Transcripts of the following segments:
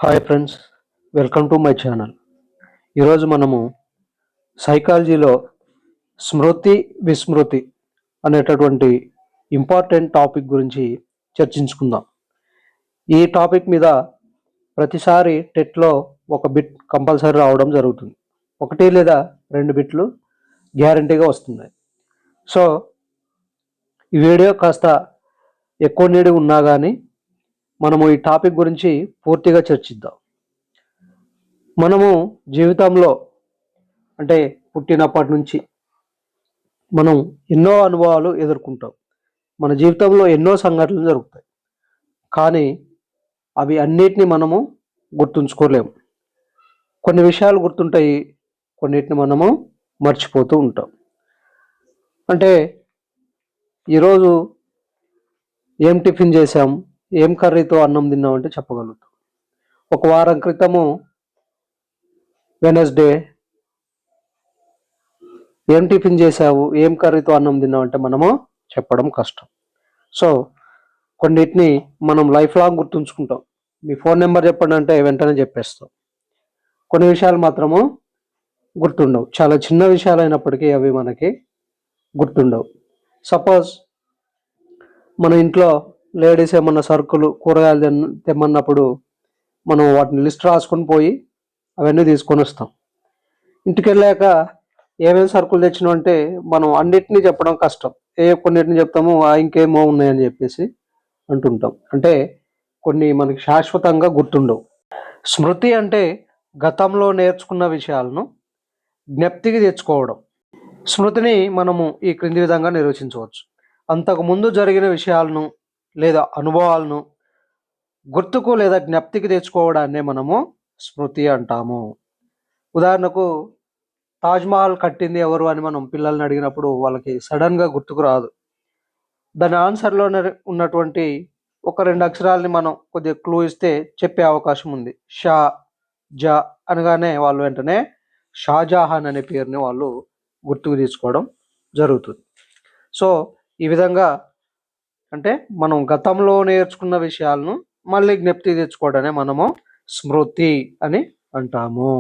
Hi friends, welcome to my channel. ఈరోజు మనము సైకాలజీలో స్మృతి విస్మృతి అనేటటువంటి ఇంపార్టెంట్ టాపిక్ గురించి చర్చించుకుందాం. ఈ టాపిక్ మీద ప్రతిసారి టెట్లో ఒక బిట్ కంపల్సరీ రావడం జరుగుతుంది. ఒకటి లేదా రెండు బిట్లు గ్యారంటీగా వస్తున్నాయి. సో ఈ వీడియో కాస్త ఎక్కువ నీడి ఉన్నా కానీ మనము ఈ టాపిక్ గురించి పూర్తిగా చర్చిద్దాం. మనము జీవితంలో అంటే పుట్టినప్పటి నుంచి మనం ఎన్నో అనుభవాలు ఎదుర్కొంటాం. మన జీవితంలో ఎన్నో సంఘటనలు జరుగుతాయి, కానీ అవి అన్నిటిని మనము గుర్తుంచుకోలేము. కొన్ని విషయాలు గుర్తుంటాయి, కొన్నిటిని మనము మర్చిపోతూ ఉంటాం. అంటే ఈరోజు ఏం టిఫిన్ చేసాం, ఏం కర్రీతో అన్నం తిన్నామంటే చెప్పగలుగుతాం. ఒక వారం క్రితము వెనస్డే ఏం టిఫిన్ చేసావు, ఏం కర్రీతో అన్నం తిన్నామంటే మనము చెప్పడం కష్టం. సో కొన్నిటిని మనం లైఫ్ లాంగ్ గుర్తుంచుకుంటాం. మీ ఫోన్ నెంబర్ చెప్పండి అంటే వెంటనే చెప్పేస్తాం. కొన్ని విషయాలు మాత్రము గుర్తుండవు. చాలా చిన్న విషయాలు అయినప్పటికీ అవి మనకి గుర్తుండవు. సపోజ్ మన ఇంట్లో లేడీస్ ఏమన్నా సరుకులు కూరగాయలు తెమ్మన్నప్పుడు మనం వాటిని లిస్ట్ రాసుకొని పోయి అవన్నీ తీసుకొని వస్తాం. ఇంటికి వెళ్ళాక ఏమేమి సరుకులు తెచ్చినాం అంటే మనం అన్నిటినీ చెప్పడం కష్టం. కొన్నిటిని చెప్తాము, ఇంకేమో ఉన్నాయని చెప్పేసి అంటుంటాం. అంటే కొన్ని మనకి శాశ్వతంగా గుర్తుండవు. స్మృతి అంటే గతంలో నేర్చుకున్న విషయాలను జ్ఞప్తికి తెచ్చుకోవడం. స్మృతిని మనము ఈ క్రింది విధంగా నిర్వచించవచ్చు. అంతకుముందు జరిగిన విషయాలను లేదా అనుభవాలను గుర్తుకు లేదా జ్ఞప్తికి తెచ్చుకోవడాన్నే మనము స్మృతి అంటాము. ఉదాహరణకు తాజ్మహల్ కట్టింది ఎవరు అని మనం పిల్లల్ని అడిగినప్పుడు వాళ్ళకి సడన్గా గుర్తుకు రాదు. దాని ఆన్సర్లో ఉన్నటువంటి ఒక రెండు అక్షరాలని మనం కొద్దిగా క్లూ ఇస్తే చెప్పే అవకాశం ఉంది. షా జా అనగానే వాళ్ళు వెంటనే షాజహాన్ అనే పేరుని వాళ్ళు గుర్తుకు తీసుకోవడం జరుగుతుంది. సో ఈ విధంగా అంటే మనం గతంలో నేర్చుకున్న విషయాలను మళ్ళీ జ్ఞప్తి తెచ్చుకోవడానే మనము స్మృతి అని అంటాము.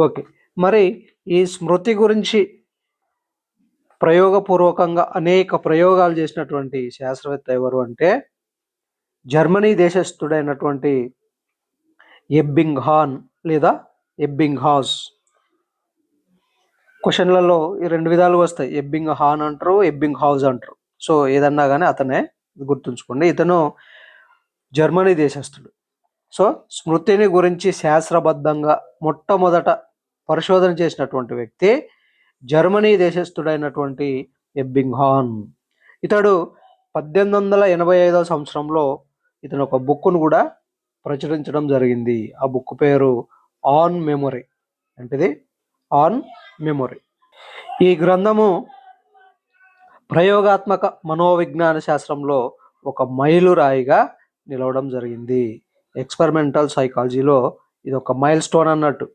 ఓకే, మరి ఈ స్మృతి గురించి ప్రయోగపూర్వకంగా అనేక ప్రయోగాలు చేసినటువంటి శాస్త్రవేత్త ఎవరు అంటే జర్మనీ దేశస్థుడైనటువంటి ఎబ్బింగ్హాన్ లేదా ఎబ్బింగ్హాస్. క్వశ్చన్లలో ఈ రెండు విధాలు వస్తాయి, ఎబ్బింగ్హాన్ అంటారు, ఎబ్బింగ్హౌస్ అంటారు. సో ఏదన్నా కానీ అతనే, గుర్తుంచుకోండి. ఇతను జర్మనీ దేశస్థుడు. సో స్మృతిని గురించి శాస్త్రబద్ధంగా మొట్టమొదట పరిశోధన చేసినటువంటి వ్యక్తి జర్మనీ దేశస్థుడైనటువంటి ఎబ్బింగ్హాన్. ఇతడు 1885 సంవత్సరంలో ఇతను ఒక బుక్ను కూడా ప్రచురించడం జరిగింది. ఆ బుక్ పేరు ఆన్ మెమొరీ. ఏంటిది? On memory. ఈ గ్రంథము ప్రయోగాత్మక మనోవిజ్ఞాన శాస్త్రంలో ఒక మైలురాయిగా నిలవడం జరిగింది. ఎక్స్పెరిమెంటల్ సైకాలజీలో ఇది ఒక మైల్ స్టోన్ అన్నట్టు.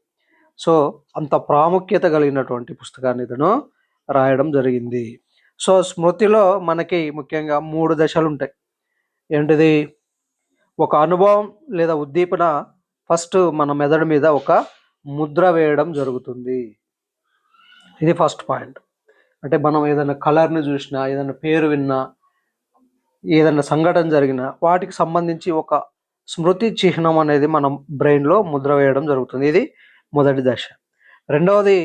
సో అంత ప్రాముఖ్యత కలిగినటువంటి పుస్తకాన్ని ఇతను రాయడం జరిగింది. సో స్మృతిలో మనకి ముఖ్యంగా 3 దశలు ఉంటాయి. ఏంటిది? ఒక అనుభవం లేదా ఉద్దీపన ఫస్ట్ మన మెదడు మీద ఒక ముద్ర వేయడం జరుగుతుంది. ఇది ఫస్ట్ పాయింట్. అంటే మనం ఏదైనా కలర్ని చూసినా, ఏదైనా పేరు విన్నా, ఏదైనా సంఘటన జరిగినా వాటికి సంబంధించి ఒక స్మృతి చిహ్నం అనేది మనం బ్రెయిన్లో ముద్ర వేయడం జరుగుతుంది. ఇది మొదటి దశ. రెండవది,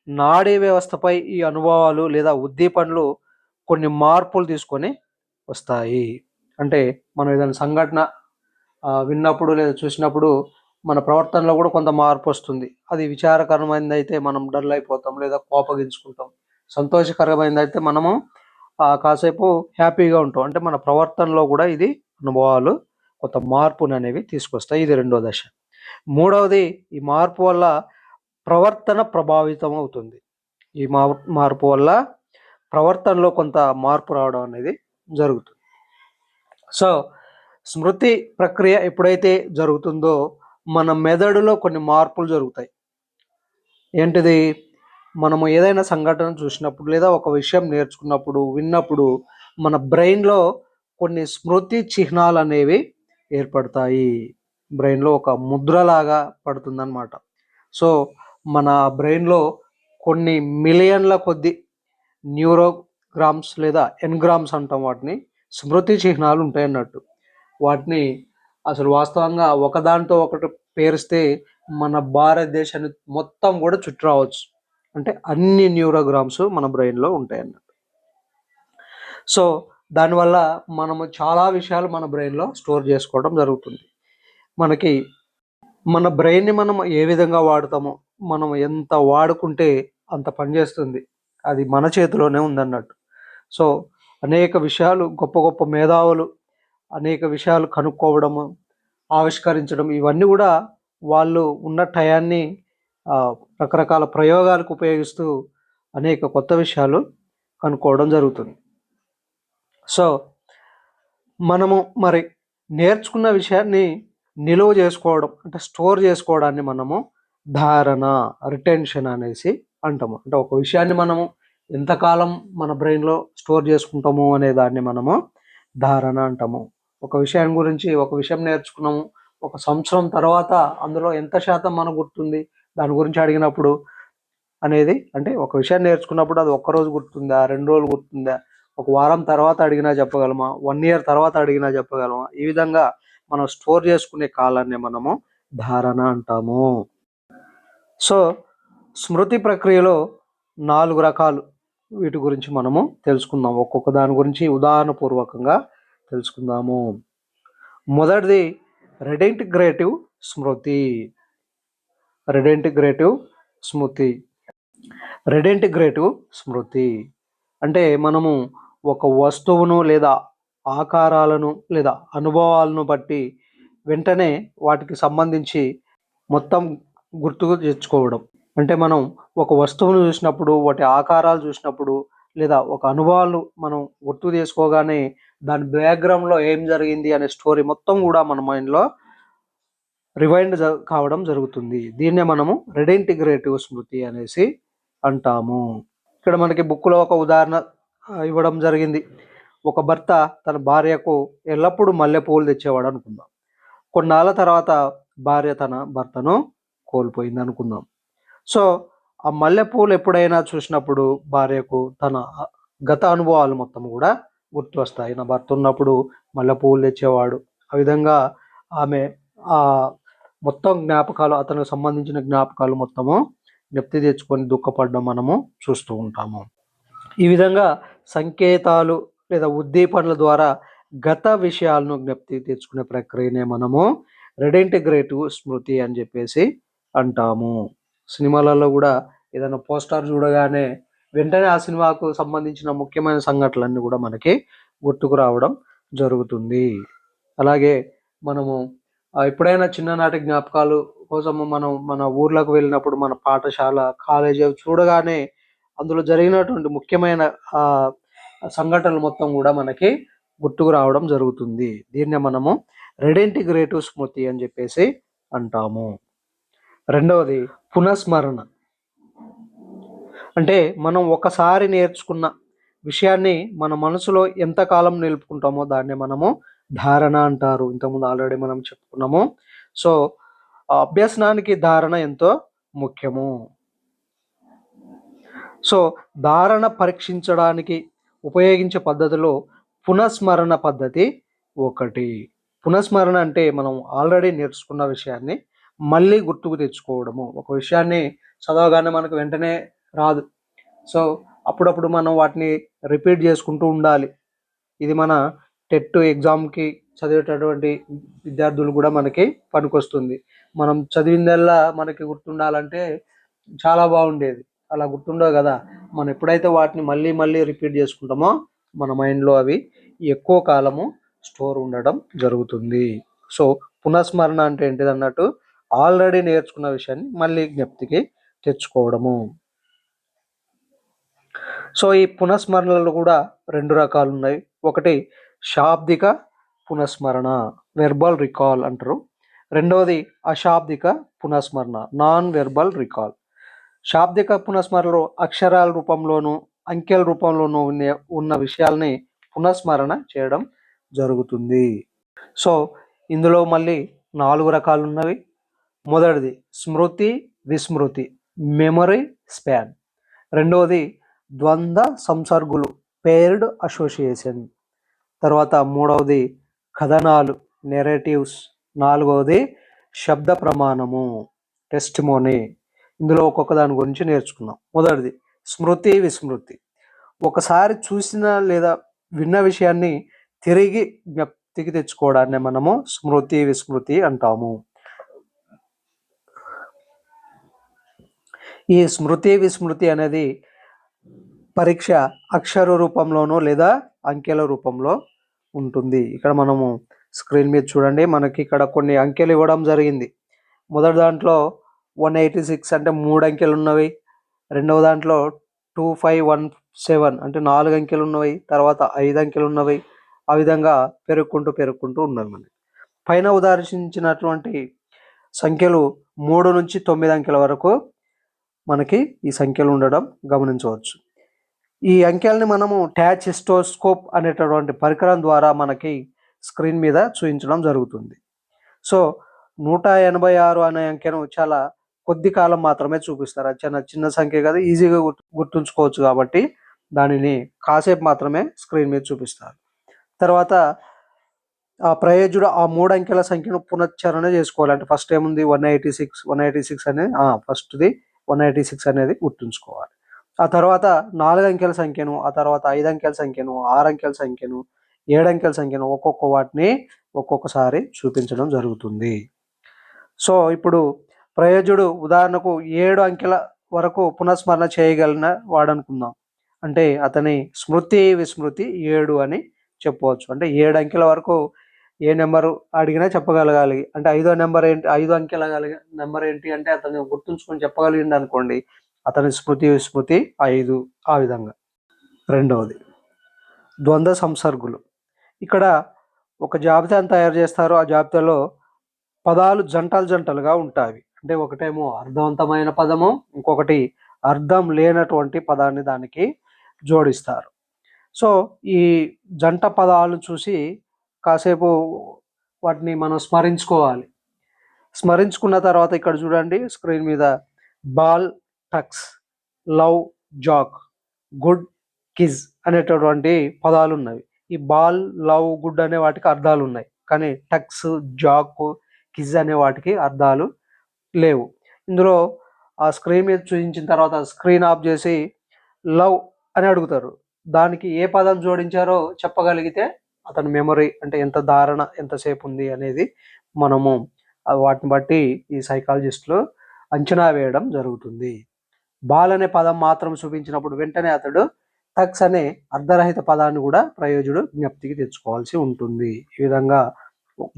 నాడీ వ్యవస్థపై ఈ అనుభవాలు లేదా ఉద్దీపనలు కొన్ని మార్పులు తీసుకొని వస్తాయి. అంటే మనం ఏదైనా సంఘటన విన్నప్పుడు లేదా చూసినప్పుడు మన ప్రవర్తనలో కూడా కొంత మార్పు వస్తుంది. అది విచారకరమైనది అయితే మనం డల్ అయిపోతాం లేదా కోపగించుకుంటాం. సంతోషకరమైనది అయితే మనము కాసేపు హ్యాపీగా ఉంటాం. అంటే మన ప్రవర్తనలో కూడా ఇది అనుభవాలు కొంత మార్పును అనేవి తీసుకొస్తాయి. ఇది రెండో దశ. మూడవది, ఈ మార్పు వల్ల ప్రవర్తన ప్రభావితం అవుతుంది. ఈ మార్పు వల్ల ప్రవర్తనలో కొంత మార్పు రావడం అనేది జరుగుతుంది. సో స్మృతి ప్రక్రియ ఎప్పుడైతే జరుగుతుందో మన మెదడులో కొన్ని మార్పులు జరుగుతాయి. ఏంటిది? మనము ఏదైనా సంఘటన చూసినప్పుడు లేదా ఒక విషయం నేర్చుకున్నప్పుడు, విన్నప్పుడు మన బ్రెయిన్లో కొన్ని స్మృతి చిహ్నాలు అనేవి ఏర్పడతాయి. బ్రెయిన్లో ఒక ముద్రలాగా పడుతుందన్నమాట. సో మన బ్రెయిన్లో కొన్ని మిలియన్ల కొద్ది న్యూరోగ్రామ్స్ లేదా ఎన్గ్రామ్స్ అంటాం వాటిని, స్మృతి చిహ్నాలు ఉంటాయన్నట్టు. వాటిని అసలు వాస్తవంగా ఒకదాంతో ఒకటి పేరిస్తే మన భారతదేశాన్ని మొత్తం కూడా చుట్టి రావచ్చు. అంటే అన్ని న్యూరోగ్రామ్స్ మన బ్రెయిన్లో ఉంటాయన్నట్టు. సో దానివల్ల మనము చాలా విషయాలు మన బ్రెయిన్లో స్టోర్ చేసుకోవడం జరుగుతుంది. మనకి మన బ్రెయిన్ని మనం ఏ విధంగా వాడుతామో, మనం ఎంత వాడుకుంటే అంత పనిచేస్తుంది. అది మన చేతిలోనే ఉందన్నట్టు. సో అనేక విషయాలు గొప్ప గొప్ప మేధావులు అనేక విషయాలు కనుక్కోవడము, ఆవిష్కరించడం ఇవన్నీ కూడా వాళ్ళు ఉన్న టయాన్ని రకరకాల ప్రయోగాలకు ఉపయోగిస్తూ అనేక కొత్త విషయాలు కనుక్కోవడం జరుగుతుంది. సో మనము మరి నేర్చుకున్న విషయాన్ని నిలువ చేసుకోవడం అంటే స్టోర్ చేసుకోవడాన్ని మనము ధారణ, రిటెన్షన్ అనేసి అంటాము. అంటే ఒక విషయాన్ని మనము ఎంతకాలం మన బ్రెయిన్లో స్టోర్ చేసుకుంటాము అనే దాన్ని మనము ధారణ అంటాము. ఒక విషయం గురించి ఒక విషయం నేర్చుకున్నాము, ఒక సంవత్సరం తర్వాత అందులో ఎంత శాతం మనకు గుర్తుంది దాని గురించి అడిగినప్పుడు అనేది, అంటే ఒక విషయాన్ని నేర్చుకున్నప్పుడు అది ఒక్కరోజు గుర్తుందా, 2 రోజులు గుర్తుందా, ఒక వారం తర్వాత అడిగినా చెప్పగలమా, 1 ఇయర్ తర్వాత అడిగినా చెప్పగలమా, ఈ విధంగా మనం స్టోర్ చేసుకునే కాలాన్ని మనము ధారణ అంటాము. సో స్మృతి ప్రక్రియలో 4 రకాలు, వీటి గురించి మనము తెలుసుకుందాం. ఒక్కొక్క దాని గురించి ఉదాహరణపూర్వకంగా తెలుసుకుందాము. మొదటిది రెడెంటిగ్రేటివ్ స్మృతి. రెడెంటిగ్రేటివ్ స్మృతి రెడెంటిగ్రేటివ్ స్మృతి అంటే మనము ఒక వస్తువును లేదా ఆకారాలను లేదా అనుభవాలను బట్టి వెంటనే వాటికి సంబంధించి మొత్తం గుర్తుకు తెచ్చుకోవడం. అంటే మనం ఒక వస్తువును చూసినప్పుడు, వాటి ఆకారాలు చూసినప్పుడు లేదా ఒక అనుభవాలు మనం గుర్తు చేసుకోగానే దాని బ్యాక్గ్రౌండ్లో ఏం జరిగింది అనే స్టోరీ మొత్తం కూడా మన మైండ్లో రివైండ్ కావడం జరుగుతుంది. దీన్నే మనము రెడెంటిగ్రేటివ్ స్మృతి అనేసి అంటాము. ఇక్కడ మనకి బుక్లో ఒక ఉదాహరణ ఇవ్వడం జరిగింది. ఒక భర్త తన భార్యకు ఎల్లప్పుడూ మల్లెపూలు తెచ్చేవాడు అనుకుందాం. కొన్నాళ్ళ తర్వాత భార్య తన భర్తను కోల్పోయింది అనుకుందాం. సో ఆ మల్లెపూలు ఎప్పుడైనా చూసినప్పుడు భార్యకు తన గత అనుభవాలు మొత్తం కూడా గుర్తు వస్తాయి. నా భర్త ఉన్నప్పుడు మల్లెపూలు తెచ్చేవాడు. ఆ విధంగా ఆమె ఆ మొత్తం జ్ఞాపకాలు, అతనికి సంబంధించిన జ్ఞాపకాలు మొత్తము జ్ఞప్తి తెచ్చుకొని దుఃఖపడడం మనము చూస్తూ ఉంటాము. ఈ విధంగా సంకేతాలు లేదా ఉద్దీపనల ద్వారా గత విషయాలను జ్ఞప్తి తెచ్చుకునే ప్రక్రియనే మనము రెడెంటిగ్రేటివ్ స్మృతి అని చెప్పేసి అంటాము. సినిమాలలో కూడా ఏదైనా పోస్టర్ చూడగానే వెంటనే ఆ సినిమాకు సంబంధించిన ముఖ్యమైన సంఘటనలన్నీ కూడా మనకి గుర్తుకు రావడం జరుగుతుంది. అలాగే మనము ఎప్పుడైనా చిన్ననాటి జ్ఞాపకాలు కోసము మనం మన ఊర్లకు వెళ్ళినప్పుడు మన పాఠశాల, కాలేజీ చూడగానే అందులో జరిగినటువంటి ముఖ్యమైన సంఘటనలు మొత్తం కూడా మనకి గుర్తుకు రావడం జరుగుతుంది. దీన్నే మనము రెడెంటిగ్రేటివ్ స్మృతి అని చెప్పేసి అంటాము. రెండవది పునఃస్మరణ. అంటే మనం ఒకసారి నేర్చుకున్న విషయాన్ని మన మనసులో ఎంతకాలం నిలుపుకుంటామో దాన్ని మనము ధారణ అంటారు. ఇంతకుముందు ఆల్రెడీ మనం చెప్పుకున్నాము. సో అభ్యసనానికి ధారణ ఎంతో ముఖ్యము. సో ధారణ పరీక్షించడానికి ఉపయోగించే పద్ధతిలో పునఃస్మరణ పద్ధతి ఒకటి. పునఃస్మరణ అంటే మనం ఆల్రెడీ నేర్చుకున్న విషయాన్ని మళ్ళీ గుర్తుకు తెచ్చుకోవడము. ఒక విషయాన్ని చదవగానే మనకు వెంటనే రాదు. సో అప్పుడప్పుడు మనం వాటిని రిపీట్ చేసుకుంటూ ఉండాలి. ఇది మన టెట్ ఎగ్జామ్కి చదివేటటువంటి విద్యార్థులు కూడా మనకి పనికొస్తుంది. మనం చదివిందల్లా మనకి గుర్తుండాలంటే చాలా బాగుండేది. అలా గుర్తుండవు కదా. మనం ఎప్పుడైతే వాటిని మళ్ళీ మళ్ళీ రిపీట్ చేసుకుంటామో మన మైండ్లో అవి ఎక్కువ కాలము స్టోర్ ఉండడం జరుగుతుంది. సో పునఃస్మరణ అంటే ఏంటిది అన్నట్టు ఆల్రెడీ నేర్చుకున్న విషయాన్ని మళ్ళీ జ్ఞప్తికి తెచ్చుకోవడము. సో ఈ పునఃస్మరణలు కూడా 2 రకాలు ఉన్నాయి. ఒకటి శాబ్దిక పునఃస్మరణ, వెర్బల్ రికాల్ అంటారు. రెండవది అశాబ్దిక పునఃస్మరణ, నాన్ వెర్బల్ రికాల్. శాబ్దిక పునఃస్మరణలో అక్షరాల రూపంలోనూ అంకెల రూపంలోనూ ఉన్న విషయాల్ని పునఃస్మరణ చేయడం జరుగుతుంది. సో ఇందులో మళ్ళీ 4 రకాలు ఉన్నవి. మొదటిది స్మృతి, విస్మృతి, మెమరీ స్పాన్. రెండవది ద్వంద్వ సంసర్గులు, పేర్డ్ అసోసియేషన్. తర్వాత మూడవది కథనాలు, నెరేటివ్స్. నాలుగవది శబ్ద ప్రమాణము, టెస్టిమోనీ. ఇందులో ఒక్కొక్క దాని గురించి నేర్చుకుందాం. మొదటిది స్మృతి, విస్మృతి. ఒకసారి చూసిన లేదా విన్న విషయాన్ని తిరిగి జ్ఞప్తికి తెచ్చుకోవడాన్ని మనము స్మృతి, విస్మృతి అంటాము. ఈ స్మృతి, విస్మృతి అనేది పరీక్ష అక్షర రూపంలోనో లేదా అంకెల రూపంలో ఉంటుంది. ఇక్కడ మనము స్క్రీన్ మీద చూడండి, మనకి ఇక్కడ కొన్ని అంకెలు ఇవ్వడం జరిగింది. మొదటి దాంట్లో 186 అంటే 3 అంకెలు ఉన్నవి. రెండవ దాంట్లో 2517 అంటే 4 అంకెలు ఉన్నవి. తర్వాత 5 అంకెలు ఉన్నవి. ఆ విధంగా పెరుగుకుంటూ ఉన్నవి. మనకి పైన ఉదాహరించినటువంటి సంఖ్యలు 3 నుంచి 9 అంకెల వరకు మనకి ఈ సంఖ్యలు ఉండడం గమనించవచ్చు. ఈ అంకెల్ని మనము టాచిస్టోస్కోప్ అనేటటువంటి పరికరం ద్వారా మనకి స్క్రీన్ మీద చూపించడం జరుగుతుంది. సో 186 అనే అంకెను చాలా కొద్ది కాలం మాత్రమే చూపిస్తారు. అది చాలా చిన్న సంఖ్య కదా, ఈజీగా గుర్తుంచుకోవచ్చు కాబట్టి దానిని కాసేపు మాత్రమే స్క్రీన్ మీద చూపిస్తారు. తర్వాత ఆ ప్రయోజుడు ఆ 3 అంకెల సంఖ్యను పునశ్చరణ చేసుకోవాలి. అంటే ఫస్ట్ ఏముంది 186 అనేది ఫస్ట్ది 186 అనేది గుర్తుంచుకోవాలి. ఆ తర్వాత 4 అంకెల సంఖ్యను, ఆ తర్వాత 5 అంకెల సంఖ్యను, 6 అంకెల సంఖ్యను, 7 అంకెల సంఖ్యను ఒక్కొక్క వాటిని ఒక్కొక్కసారి చూపించడం జరుగుతుంది. సో ఇప్పుడు ప్రయోజుడు ఉదాహరణకు 7 అంకెల వరకు పునఃస్మరణ చేయగలిగిన వాడనుకుందాం. అంటే అతని స్మృతి, విస్మృతి 7 అని చెప్పవచ్చు. అంటే 7 అంకెల వరకు ఏ నెంబరు అడిగినా చెప్పగలగాలి. అంటే 5వ నెంబర్ ఏంటి, 5 అంకెల నెంబర్ ఏంటి అంటే అతను గుర్తుంచుకొని చెప్పగలిగింది అనుకోండి, అతని స్మృతి, విస్మృతి 5. ఆ విధంగా. రెండవది ద్వంద్వ సంసర్గులు. ఇక్కడ ఒక జాబితాను తయారు చేస్తారు. ఆ జాబితాలో పదాలు జంటలుగా ఉంటాయి. అంటే ఒకటేమో అర్థవంతమైన పదము, ఇంకొకటి అర్థం లేనటువంటి పదాన్ని దానికి జోడిస్తారు. సో ఈ జంట పదాలను చూసి కాసేపు వాటిని మనం స్మరించుకోవాలి. స్మరించుకున్న తర్వాత ఇక్కడ చూడండి స్క్రీన్ మీద ball, tucks, love, jack, good, కిజ్ అనేటటువంటి పదాలు ఉన్నవి. ఈ బాల్, లవ్, గుడ్ అనే వాటికి అర్థాలు ఉన్నాయి, కానీ టక్స్, జాక్, కిజ్ అనే వాటికి అర్థాలు లేవు. ఇందులో ఆ స్క్రీన్ మీద చూపించిన తర్వాత స్క్రీన్ ఆఫ్ చేసి లవ్ అని అడుగుతారు. దానికి ఏ పదం జోడించారో చెప్పగలిగితే అతని మెమరీ అంటే ఎంత ధారణ ఎంతసేపు ఉంది అనేది మనము వాటిని బట్టి ఈ సైకాలజిస్టులు అంచనా వేయడం జరుగుతుంది. బాల్ అనే పదం మాత్రం చూపించినప్పుడు వెంటనే అతడు టక్స్ అనే అర్ధరహిత పదాన్ని కూడా ప్రయోజుడు జ్ఞప్తికి తెచ్చుకోవాల్సి ఉంటుంది. ఈ విధంగా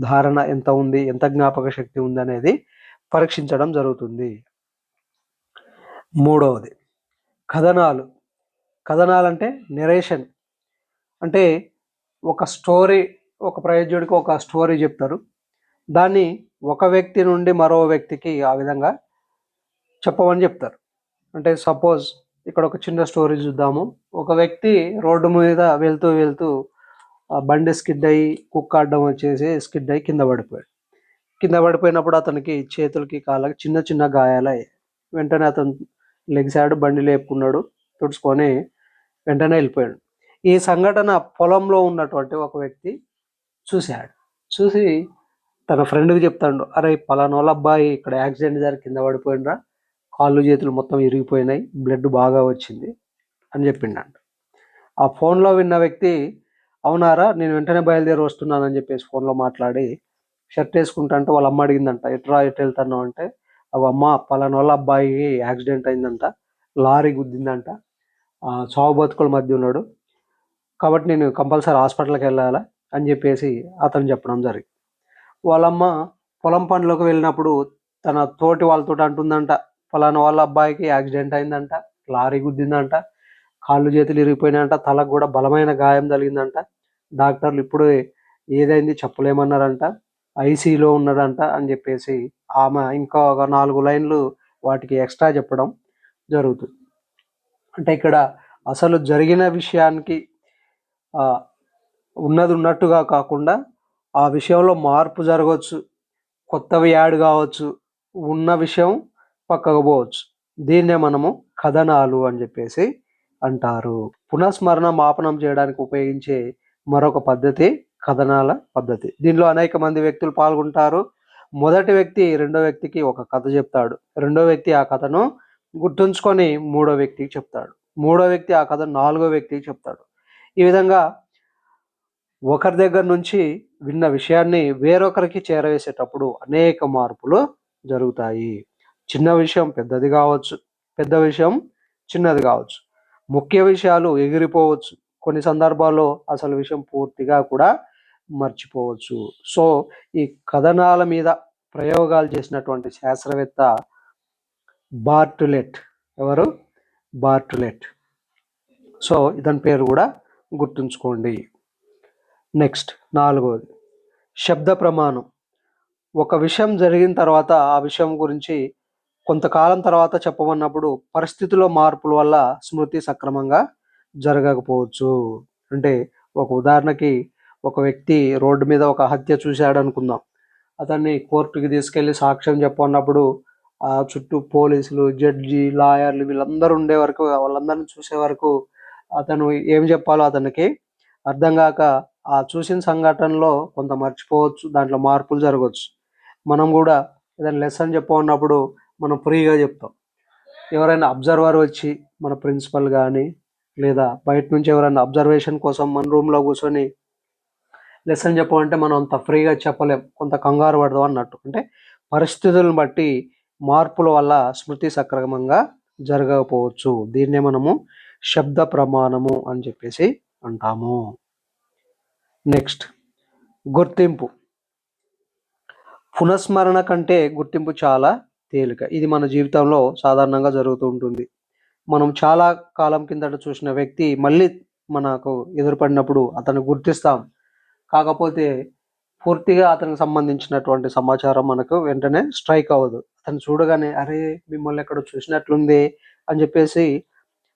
ధారణ ఎంత ఉంది, ఎంత జ్ఞాపక శక్తి ఉంది అనేది పరీక్షించడం జరుగుతుంది. మూడవది కథనాలు. కథనాలు అంటే నెరేషన్. అంటే ఒక స్టోరీ, ఒక ప్రయోజకుడికి ఒక స్టోరీ చెప్తారు. దాన్ని ఒక వ్యక్తి నుండి మరో వ్యక్తికి ఆ విధంగా చెప్పమని చెప్తారు. అంటే సపోజ్ ఇక్కడ ఒక చిన్న స్టోరీ చూద్దాము. ఒక వ్యక్తి రోడ్డు మీద వెళ్తూ బండి స్కిడ్ అయ్యి కుక్క అడ్డం వచ్చేసి స్కిడ్ అయ్యి కింద పడిపోయినప్పుడు అతనికి చేతులకి కాళ్ళకి చిన్న గాయాలయ్యాయి. వెంటనే అతను లెగిసాడు, బండి లేపుకున్నాడు, తుడుచుకొని వెంటనే వెళ్ళిపోయాడు. ఈ సంఘటన పొలంలో ఉన్నటువంటి ఒక వ్యక్తి చూసి తన ఫ్రెండ్కి చెప్తాడు, అరే పలానా వాళ్ళ అబ్బాయి ఇక్కడ యాక్సిడెంట్ జరిగి కింద పడిపోయినరా, కాళ్ళు చేతులు మొత్తం ఇరిగిపోయినాయి, బ్లడ్ బాగా వచ్చింది అని చెప్పిండంట. ఆ ఫోన్లో విన్న వ్యక్తి, అవునారా, నేను వెంటనే బయలుదేరి వస్తున్నానని చెప్పేసి ఫోన్లో మాట్లాడి షర్ట్ వేసుకుంటా అంటే వాళ్ళ అమ్మ అడిగిందంట, ఎటు వెళ్తున్నావు అంటే, అమ్మ పలానా వాళ్ళ అబ్బాయి యాక్సిడెంట్ అయిందంట, లారీ గుద్దిందంట, చావు బతుకుల మధ్య ఉన్నాడు, కాబట్టి నేను కంపల్సరీ హాస్పిటల్కి వెళ్ళాలా అని చెప్పేసి అతను చెప్పడం జరిగింది. వాళ్ళమ్మ పొలం పనిలోకి వెళ్ళినప్పుడు తన తోటి వాళ్ళతో అంటుందంట, ఫలానా వాళ్ళ అబ్బాయికి యాక్సిడెంట్ అయిందంట, లారీ గుద్దిందంట, కాళ్ళు చేతులు ఇరిగిపోయినాయంట, తలకు కూడా బలమైన గాయం జరిగిందంట, డాక్టర్లు ఇప్పుడు ఏదైంది చెప్పలేమన్నారంట, ఐసీలో ఉన్నాడంట అని చెప్పేసి ఆమె ఇంకా ఒక 4 లైన్లు వాటికి ఎక్స్ట్రా చెప్పడం జరుగుతుంది. అంటే ఇక్కడ అసలు జరిగిన విషయానికి ఉన్నది ఉన్నట్టుగా కాకుండా ఆ విషయంలో మార్పు జరగవచ్చు, కొత్తవి యాడ్ కావచ్చు, ఉన్న విషయం పక్కకు పోవచ్చు. దీన్నే మనము కథనాలు అని చెప్పేసి అంటారు. పునఃస్మరణ మాపనం చేయడానికి ఉపయోగించే మరొక పద్ధతి కథనాల పద్ధతి. దీనిలో అనేక మంది వ్యక్తులు పాల్గొంటారు. మొదటి వ్యక్తి రెండో వ్యక్తికి ఒక కథ చెప్తాడు. రెండో వ్యక్తి ఆ కథను గుర్తుంచుకొని మూడో వ్యక్తికి చెప్తాడు. మూడో వ్యక్తి ఆ కథ నాలుగో వ్యక్తికి చెప్తాడు. ఈ విధంగా ఒకరి దగ్గర నుంచి విన్న విషయాన్ని వేరొకరికి చేరవేసేటప్పుడు అనేక మార్పులు జరుగుతాయి. చిన్న విషయం పెద్దది కావచ్చు, పెద్ద విషయం చిన్నది కావచ్చు, ముఖ్య విషయాలు ఎగిరిపోవచ్చు, కొన్ని సందర్భాల్లో అసలు విషయం పూర్తిగా కూడా మర్చిపోవచ్చు. సో ఈ కథనాల మీద ప్రయోగాలు చేసినటువంటి శాస్త్రవేత్త బార్టులెట్. ఎవరు? బార్టులెట్. సో ఇతని పేరు కూడా గుర్తుంచుకోండి. నెక్స్ట్ 4వది శబ్ద ప్రమాణం. ఒక విషయం జరిగిన తర్వాత ఆ విషయం గురించి కొంతకాలం తర్వాత చెప్పమన్నప్పుడు పరిస్థితిలో మార్పుల వల్ల స్మృతి సక్రమంగా జరగకపోవచ్చు. అంటే ఒక ఉదాహరణకి ఒక వ్యక్తి రోడ్డు మీద ఒక హత్య చూశాడు అనుకుందాం. అతన్ని కోర్టుకి తీసుకెళ్లి సాక్ష్యం చెప్పన్నప్పుడు ఆ చుట్టూ పోలీసులు, జడ్జి, లాయర్లు వీళ్ళందరూ ఉండే వరకు, వాళ్ళందరిని చూసే వరకు అతను ఏం చెప్పాలో అతనికి అర్థం కాక ఆ చూసిన సంఘటనలో కొంత మర్చిపోవచ్చు, దాంట్లో మార్పులు జరగవచ్చు. మనం కూడా ఏదైనా లెసన్ చెప్పమన్నప్పుడు మనం ఫ్రీగా చెప్తాం. ఎవరైనా అబ్జర్వర్ వచ్చి మన ప్రిన్సిపల్ కానీ లేదా బయట నుంచి ఎవరైనా అబ్జర్వేషన్ కోసం మన రూమ్లో కూర్చొని లెసన్ చెప్పమంటే మనం అంత ఫ్రీగా చెప్పలేం, కొంత కంగారు పడదాం అన్నట్టు. అంటే పరిస్థితులను బట్టి మార్పుల వల్ల స్మృతి సక్రమంగా జరగకపోవచ్చు. దీన్నే మనము శబ్ద ప్రమాణము అని చెప్పేసి అంటాము. నెక్స్ట్ గుర్తింపు. పునఃస్మరణ కంటే గుర్తింపు చాలా తేలిక. ఇది మన జీవితంలో సాధారణంగా జరుగుతూ ఉంటుంది. మనం చాలా కాలం కిందట చూసిన వ్యక్తి మళ్ళీ మనకు ఎదురుపడినప్పుడు అతను గుర్తిస్తాం. కాకపోతే పూర్తిగా అతనికి సంబంధించినటువంటి సమాచారం మనకు వెంటనే స్ట్రైక్ అవ్వదు. అతను చూడగానే అరే మిమ్మల్ని ఎక్కడో చూసినట్లుంది అని చెప్పేసి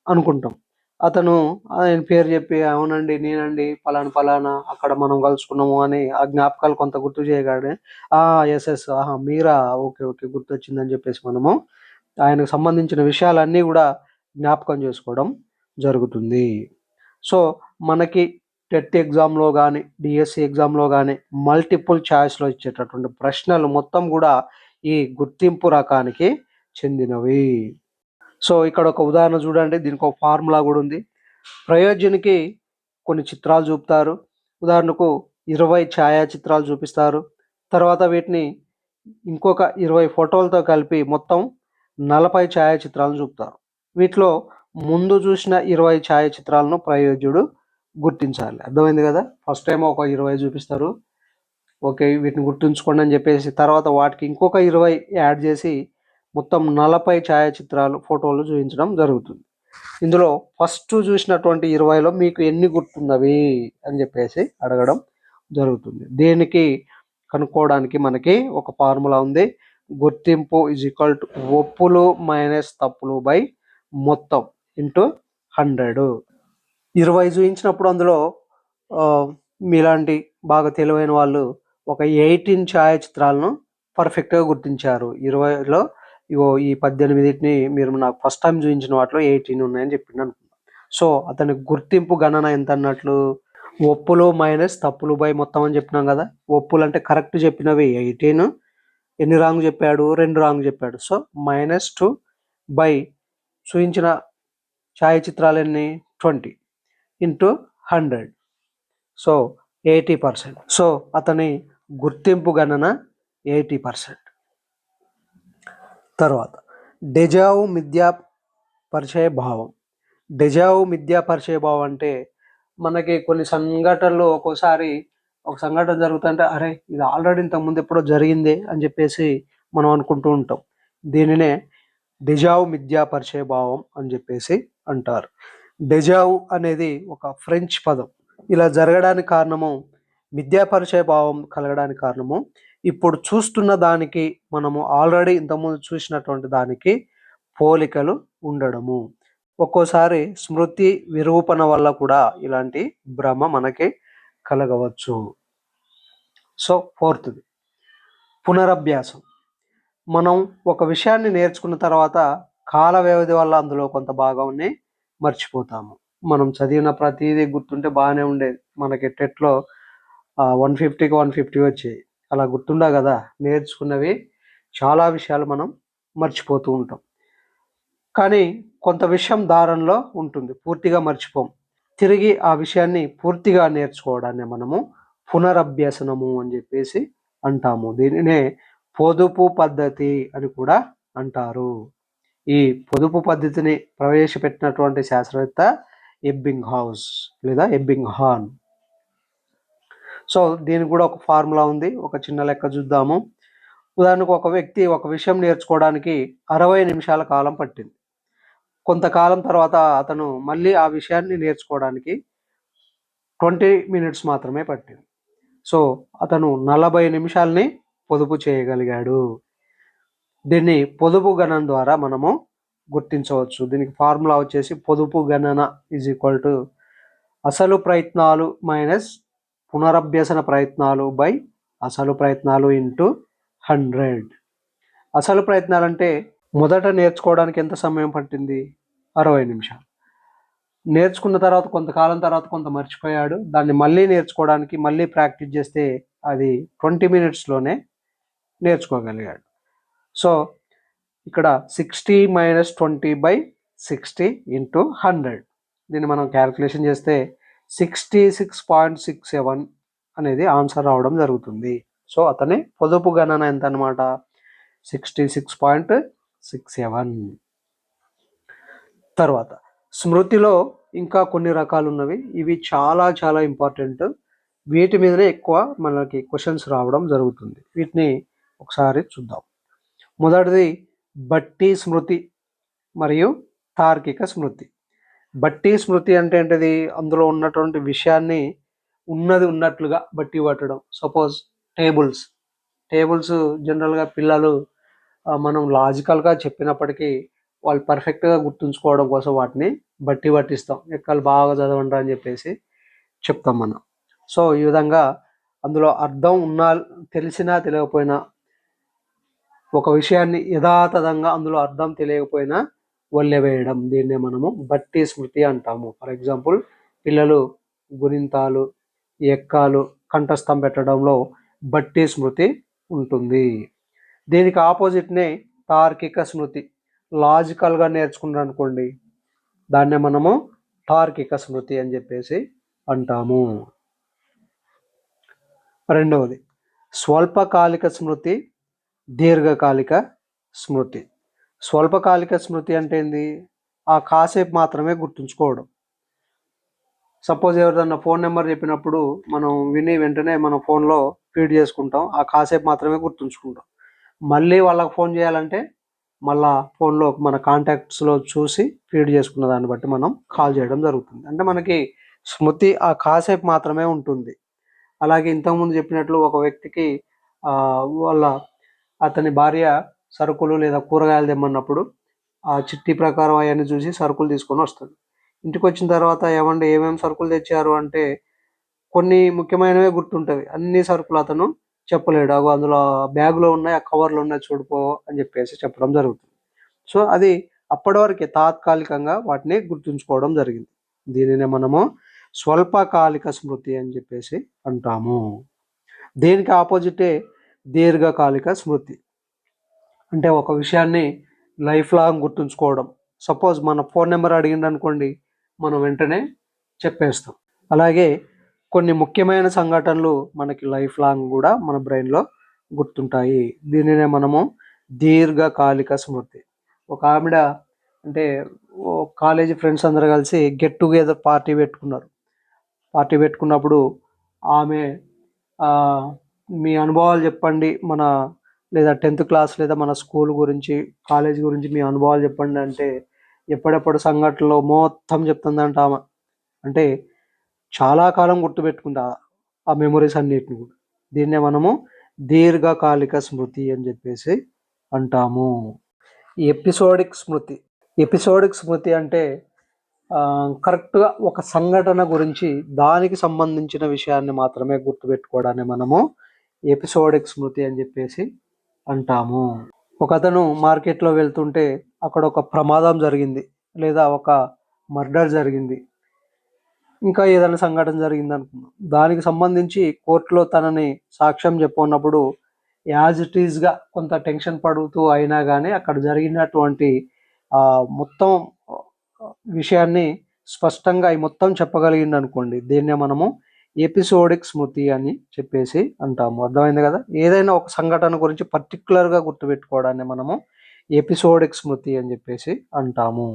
అనుకుంటాం. అతను ఆయన పేరు చెప్పి అవునండి నేనండి పలానా పలానా అక్కడ మనం కలుసుకున్నాము అని ఆ జ్ఞాపకాలు కొంత గుర్తు చేయగానే ఎస్ మీరా, ఓకే ఓకే గుర్తొచ్చిందని చెప్పేసి మనము ఆయనకు సంబంధించిన విషయాలన్నీ కూడా జ్ఞాపకం చేసుకోవడం జరుగుతుంది. సో మనకి టెట్ ఎగ్జామ్లో కానీ డిఎస్సి ఎగ్జామ్లో కానీ మల్టిపుల్ ఛాయిస్లో ఇచ్చేటటువంటి ప్రశ్నలు మొత్తం కూడా ఈ గుర్తింపు రకానికి చెందినవి. సో ఇక్కడ ఒక ఉదాహరణ చూడండి, దీనికి ఒక ఫార్ములా కూడా ఉంది. ప్రయోజనికి కొన్ని చిత్రాలు చూపుతారు. ఉదాహరణకు 20 ఛాయాచిత్రాలు చూపిస్తారు. తర్వాత వీటిని ఇంకొక 20 ఫోటోలతో కలిపి మొత్తం 40 ఛాయాచిత్రాలను చూపుతారు. వీటిలో ముందు చూసిన 20 ఛాయాచిత్రాలను ప్రయోజ్యుడు గుర్తించాలి. అర్థమైంది కదా? ఫస్ట్ టైం ఒక 20 చూపిస్తారు, ఓకే వీటిని గుర్తుంచుకోండి అని చెప్పేసి తర్వాత వాటికి ఇంకొక 20 యాడ్ చేసి మొత్తం 40 ఛాయాచిత్రాలు, ఫోటోలు చూపించడం జరుగుతుంది. ఇందులో ఫస్ట్ చూసినటువంటి 20లో మీకు ఎన్ని గుర్తున్నవి అని చెప్పేసి అడగడం జరుగుతుంది. దీనికి కనుక్కోవడానికి మనకి ఒక ఫార్ములా ఉంది. గుర్తింపు = ఒప్పులు మైనస్ తప్పులు బై మొత్తం ఇంటూ 100. 20 చూపించినప్పుడు అందులో మీలాంటి బాగా తెలివైన వాళ్ళు ఒక 18 ఛాయాచిత్రాలను పర్ఫెక్ట్గా గుర్తించారు. 20లో ఇగో ఈ 18ని మీరు నాకు ఫస్ట్ టైం చూపించిన వాటిలో 18 ఉన్నాయని చెప్పిండు అనుకుందాం. సో అతని గుర్తింపు గణన ఎంత అన్నట్లు? ఒప్పులు మైనస్ తప్పులు బై మొత్తం అని చెప్పినాం కదా. ఒప్పులు అంటే కరెక్ట్ చెప్పినవి 18, ఎన్ని రాంగ్ చెప్పాడు? 2 రాంగ్ చెప్పాడు. సో -2 బై చూపించిన ఛాయాచిత్రాలు ఎన్ని? 20 ఇంటూ 100. సో 80%. సో అతని గుర్తింపు గణన 80%. తర్వాత డెజావు మిథ్యా పరిచయ భావం. డెజావు మిథ్యా పరిచయ భావం అంటే మనకి కొన్ని సంఘటనలు ఒక్కోసారి ఒక సంఘటన జరుగుతుంటే అరే ఇది ఆల్రెడీ ఇంతకుముందు ఎప్పుడో జరిగిందే అని చెప్పేసి మనం అనుకుంటూ ఉంటాం. దీనినే డెజావు మిథ్యా పరిచయ భావం అని చెప్పేసి అంటారు. డెజావు అనేది ఒక ఫ్రెంచ్ పదం. ఇలా జరగడానికి కారణము, మిథ్యా పరిచయ భావం కలగడానికి కారణము ఇప్పుడు చూస్తున్న దానికి మనము ఆల్రెడీ ఇంతకుముందు చూసినటువంటి దానికి పోలికలు ఉండడము. ఒక్కోసారి స్మృతి విరూపణ వల్ల కూడా ఇలాంటి భ్రమ మనకి కలగవచ్చు. So 4th పునరభ్యాసం. మనం ఒక విషయాన్ని నేర్చుకున్న తర్వాత కాల వ్యవధి వల్ల అందులో కొంత భాగాన్ని మర్చిపోతాము. మనం చదివిన ప్రతిదీ గుర్తుంటే బాగానే ఉండేది. మనకి టెట్లో 150కి 150 వచ్చాయి. అలా గుర్తుండవు కదా. నేర్చుకున్నవి చాలా విషయాలు మనం మర్చిపోతూ ఉంటాం. కానీ కొంత విషయం దారంలో ఉంటుంది, పూర్తిగా మర్చిపోం. తిరిగి ఆ విషయాన్ని పూర్తిగా నేర్చుకోవడాన్ని మనము పునరభ్యసనము అని చెప్పేసి అంటాము. దీనినే పొదుపు పద్ధతి అని కూడా అంటారు. ఈ పొదుపు పద్ధతిని ప్రవేశపెట్టినటువంటి శాస్త్రవేత్త ఎబ్బింగ్హౌస్ లేదా ఎబ్బింగ్హాన్. సో దీనికి కూడా ఒక ఫార్ములా ఉంది. ఒక చిన్న లెక్క చూద్దాము. ఉదాహరణకు ఒక వ్యక్తి ఒక విషయం నేర్చుకోవడానికి 60 నిమిషాల కాలం పట్టింది. కొంతకాలం తర్వాత అతను మళ్ళీ ఆ విషయాన్ని నేర్చుకోవడానికి 20 మినిట్స్ మాత్రమే పట్టింది. సో అతను 40 నిమిషాలని పొదుపు చేయగలిగాడు. దీన్ని పొదుపు గణన ద్వారా మనము గుర్తించవచ్చు. దీనికి ఫార్ములా వచ్చేసి పొదుపు గణన = అసలు ప్రయత్నాలు మైనస్ పునరభ్యసన ప్రయత్నాలు బై అసలు ప్రయత్నాలు ఇంటూ 100. అసలు ప్రయత్నాలు అంటే మొదట నేర్చుకోవడానికి ఎంత సమయం పట్టింది? 60 నిమిషాలు. నేర్చుకున్న తర్వాత కొంతకాలం తర్వాత కొంత మర్చిపోయాడు. దాన్ని మళ్ళీ నేర్చుకోవడానికి మళ్ళీ ప్రాక్టీస్ చేస్తే అది 20 మినిట్స్లోనే నేర్చుకోగలిగాడు. సో ఇక్కడ 60 - 20/60 ఇంటూ 100. దీన్ని మనం క్యాల్కులేషన్ చేస్తే 66.67 అనేది ఆన్సర్ రావడం జరుగుతుంది. సో అతని పొదుపు గణన ఎంత అనమాట? 66.67. తర్వాత స్మృతిలో ఇంకా కొన్ని రకాలు ఉన్నవి. ఇవి చాలా చాలా ఇంపార్టెంట్. వీటి మీదనే ఎక్కువ మనకి క్వశ్చన్స్ రావడం జరుగుతుంది. వీటిని ఒకసారి చూద్దాం. మొదటిది బట్టి స్మృతి మరియు తార్కిక స్మృతి. బట్టి స్మృతి అంటే ఏంటిది? అందులో ఉన్నటువంటి విషయాన్ని ఉన్నది ఉన్నట్లుగా బట్టి పట్టడం. సపోజ్ టేబుల్స్ జనరల్గా పిల్లలు మనం లాజికల్గా చెప్పినప్పటికీ వాళ్ళు పర్ఫెక్ట్గా గుర్తుంచుకోవడం కోసం వాటిని బట్టి పట్టిస్తాం. ఎక్కలు బాగా చదవండి అని చెప్పేసి చెప్తాం మనం. సో ఈ విధంగా అందులో అర్థం ఉన్నా తెలిసినా తెలియకపోయినా ఒక విషయాన్ని యథాతథంగా అందులో అర్థం తెలియకపోయినా వల్లెవేయడం, దీన్నే మనము బట్టి స్మృతి అంటాము. ఫర్ ఎగ్జాంపుల్ పిల్లలు గుణింతాలు, ఎక్కాలు కంఠస్థం పెట్టడంలో బట్టి స్మృతి ఉంటుంది. దీనికి ఆపోజిట్నే తార్కిక స్మృతి. లాజికల్గా నేర్చుకున్నాం అనుకోండి, దాన్నే మనము తార్కిక స్మృతి అని చెప్పేసి అంటాము. రెండవది స్వల్పకాలిక స్మృతి, దీర్ఘకాలిక స్మృతి. స్వల్పకాలిక స్మృతి అంటే ఏంది? ఆ కాసేపు మాత్రమే గుర్తుంచుకోవడం. సపోజ్ ఎవరిదన్నా ఫోన్ నెంబర్ చెప్పినప్పుడు మనం విని వెంటనే మన ఫోన్లో ఫీడ్ చేసుకుంటాం. ఆ కాసేపు మాత్రమే గుర్తుంచుకుంటాం. మళ్ళీ వాళ్ళకి ఫోన్ చేయాలంటే మళ్ళా ఫోన్లో మన కాంటాక్ట్స్లో చూసి ఫీడ్ చేసుకున్న దాన్ని బట్టి మనం కాల్ చేయడం జరుగుతుంది. అంటే మనకి స్మృతి ఆ కాసేపు మాత్రమే ఉంటుంది. అలాగే ఇంతకుముందు చెప్పినట్లు ఒక వ్యక్తికి అతని భార్య సరుకులు లేదా కూరగాయలు తెమ్మన్నప్పుడు ఆ చిట్టి ప్రకారం అవన్నీ చూసి సరుకులు తీసుకొని వస్తాడు. ఇంటికి వచ్చిన తర్వాత ఏమేమి సరుకులు తెచ్చారు అంటే కొన్ని ముఖ్యమైనవే గుర్తుంటవి. అన్ని సరుకులు అతను చెప్పలేడు. అందులో బ్యాగులో ఉన్నాయి, ఆ కవర్లో ఉన్నాయి చూడుకో అని చెప్పేసి చెప్పడం జరుగుతుంది. సో అది అప్పటి వరకే తాత్కాలికంగా వాటిని గుర్తుంచుకోవడం జరిగింది. దీనినే మనము స్వల్పకాలిక స్మృతి అని చెప్పేసి అంటాము. దీనికి ఆపోజిటే దీర్ఘకాలిక స్మృతి. అంటే ఒక విషయాన్ని లైఫ్ లాంగ్ గుర్తుంచుకోవడం. సపోజ్ మన ఫోన్ నెంబర్ అడిగిండు అనుకోండి, మనం వెంటనే చెప్పేస్తాం. అలాగే కొన్ని ముఖ్యమైన సంఘటనలు మనకి లైఫ్ లాంగ్ కూడా మన బ్రెయిన్లో గుర్తుంటాయి. దీనినే మనము దీర్ఘకాలిక స్మృతి. ఒక ఆవిడ అంటే కాలేజీ ఫ్రెండ్స్ అందరూ కలిసి గెట్ టుగెదర్ పార్టీ పెట్టుకున్నప్పుడు ఆమె మీ అనుభవాలు చెప్పండి, లేదా 10th క్లాస్ లేదా మన స్కూల్ గురించి, కాలేజ్ గురించి మీ అనుభవాలు చెప్పండి అంటే ఎప్పుడెప్పుడు సంఘటనలో మొత్తం చెప్తుందంట ఆమె. అంటే చాలా కాలం గుర్తుపెట్టుకుంటా ఆ మెమొరీస్ అన్నిటిని కూడా. దీన్నే మనము దీర్ఘకాలిక స్మృతి అని చెప్పేసి అంటాము. ఎపిసోడిక్ స్మృతి అంటే కరెక్ట్గా ఒక సంఘటన గురించి దానికి సంబంధించిన విషయాన్ని మాత్రమే గుర్తుపెట్టుకోవడాన్ని మనము ఎపిసోడిక్ స్మృతి అని చెప్పేసి అంటాము. ఒకతను మార్కెట్లో వెళ్తుంటే అక్కడ ఒక ప్రమాదం జరిగింది, లేదా ఒక మర్డర్ జరిగింది, ఇంకా ఏదైనా సంఘటన జరిగింది అనుకుందాం. దానికి సంబంధించి కోర్టులో తనని సాక్ష్యం చెప్పన్నప్పుడు యాజ్ ఇట్ ఈస్గా కొంత టెన్షన్ పడుతూ అయినా కానీ అక్కడ జరిగినటువంటి మొత్తం విషయాన్ని స్పష్టంగా ఈ మొత్తం చెప్పగలిగింది అనుకోండి, దీన్నే మనము ఎపిసోడిక్ స్మృతి అని చెప్పేసి అంటాము. అర్థమైంది కదా? ఏదైనా ఒక సంఘటన గురించి పర్టికులర్గా గుర్తుపెట్టుకోవడాన్ని మనము ఎపిసోడిక్ స్మృతి అని చెప్పేసి అంటాము.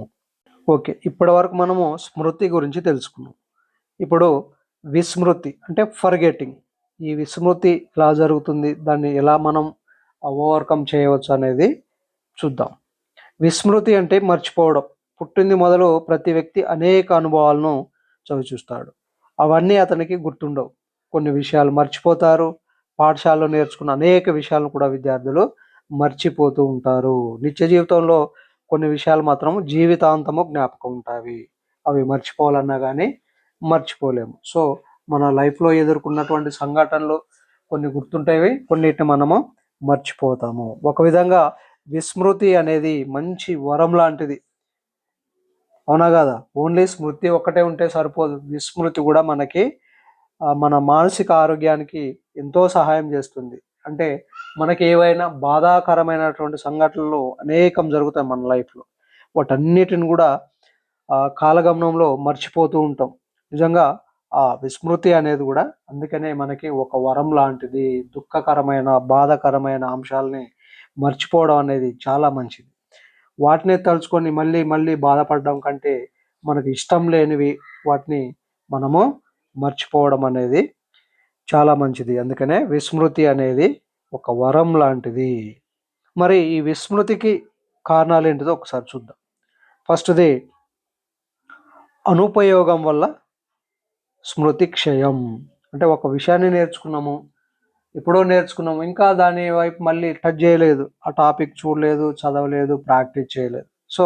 ఓకే, ఇప్పటి వరకు మనము స్మృతి గురించి తెలుసుకున్నాం. ఇప్పుడు విస్మృతి అంటే ఫర్గెటింగ్. ఈ విస్మృతి ఎలా జరుగుతుంది, దాన్ని ఎలా మనం ఓవర్కమ్ చేయవచ్చు అనేది చూద్దాం. విస్మృతి అంటే మర్చిపోవడం. పుట్టింది మొదలు ప్రతి వ్యక్తి అనేక అనుభవాలను చవిచూస్తాడు. అవన్నీ అతనికి గుర్తుండవు. కొన్ని విషయాలు మర్చిపోతారు. పాఠశాలలో నేర్చుకున్న అనేక విషయాలను కూడా విద్యార్థులు మర్చిపోతూ ఉంటారు. నిత్య జీవితంలో కొన్ని విషయాలు మాత్రం జీవితాంతము జ్ఞాపకం ఉంటాయి. అవి మర్చిపోవాలన్నా కానీ మర్చిపోలేము. సో మన లైఫ్లో ఎదుర్కొన్నటువంటి సంఘటనలు కొన్ని గుర్తుంటాయి, కొన్నిటిని మనము మర్చిపోతాము. ఒక విధంగా విస్మృతి అనేది మంచి వరం లాంటిది, అవునా కదా? ఓన్లీ స్మృతి ఒక్కటే ఉంటే సరిపోదు, విస్మృతి కూడా మనకి మన మానసిక ఆరోగ్యానికి ఎంతో సహాయం చేస్తుంది. అంటే మనకి ఏవైనా బాధాకరమైనటువంటి సంఘటనలు అనేకం జరుగుతాయి మన లైఫ్లో, వాటన్నిటిని కూడా కాలగమనంలో మర్చిపోతూ ఉంటాం. నిజంగా ఆ విస్మృతి అనేది కూడా అందుకనే మనకి ఒక వరం లాంటిది. దుఃఖకరమైన బాధాకరమైన అంశాలని మర్చిపోవడం అనేది చాలా మంచిది. వాటిని తలుచుకొని మళ్ళీ మళ్ళీ బాధపడడం కంటే మనకి ఇష్టం లేనివి వాటిని మనము మర్చిపోవడం అనేది చాలా మంచిది. అందుకనే విస్మృతి అనేది ఒక వరం లాంటిది. మరి ఈ విస్మృతికి కారణాలు ఏంటిదో ఒకసారి చూద్దాం. ఫస్ట్ది అనుపయోగం వల్ల స్మృతి క్షయం. అంటే ఒక విషయాన్ని నేర్చుకున్నాము, ఎప్పుడో నేర్చుకున్నాము, ఇంకా దాని వైపు మళ్ళీ టచ్ చేయలేదు, ఆ టాపిక్ చూడలేదు, చదవలేదు, ప్రాక్టీస్ చేయలేదు. సో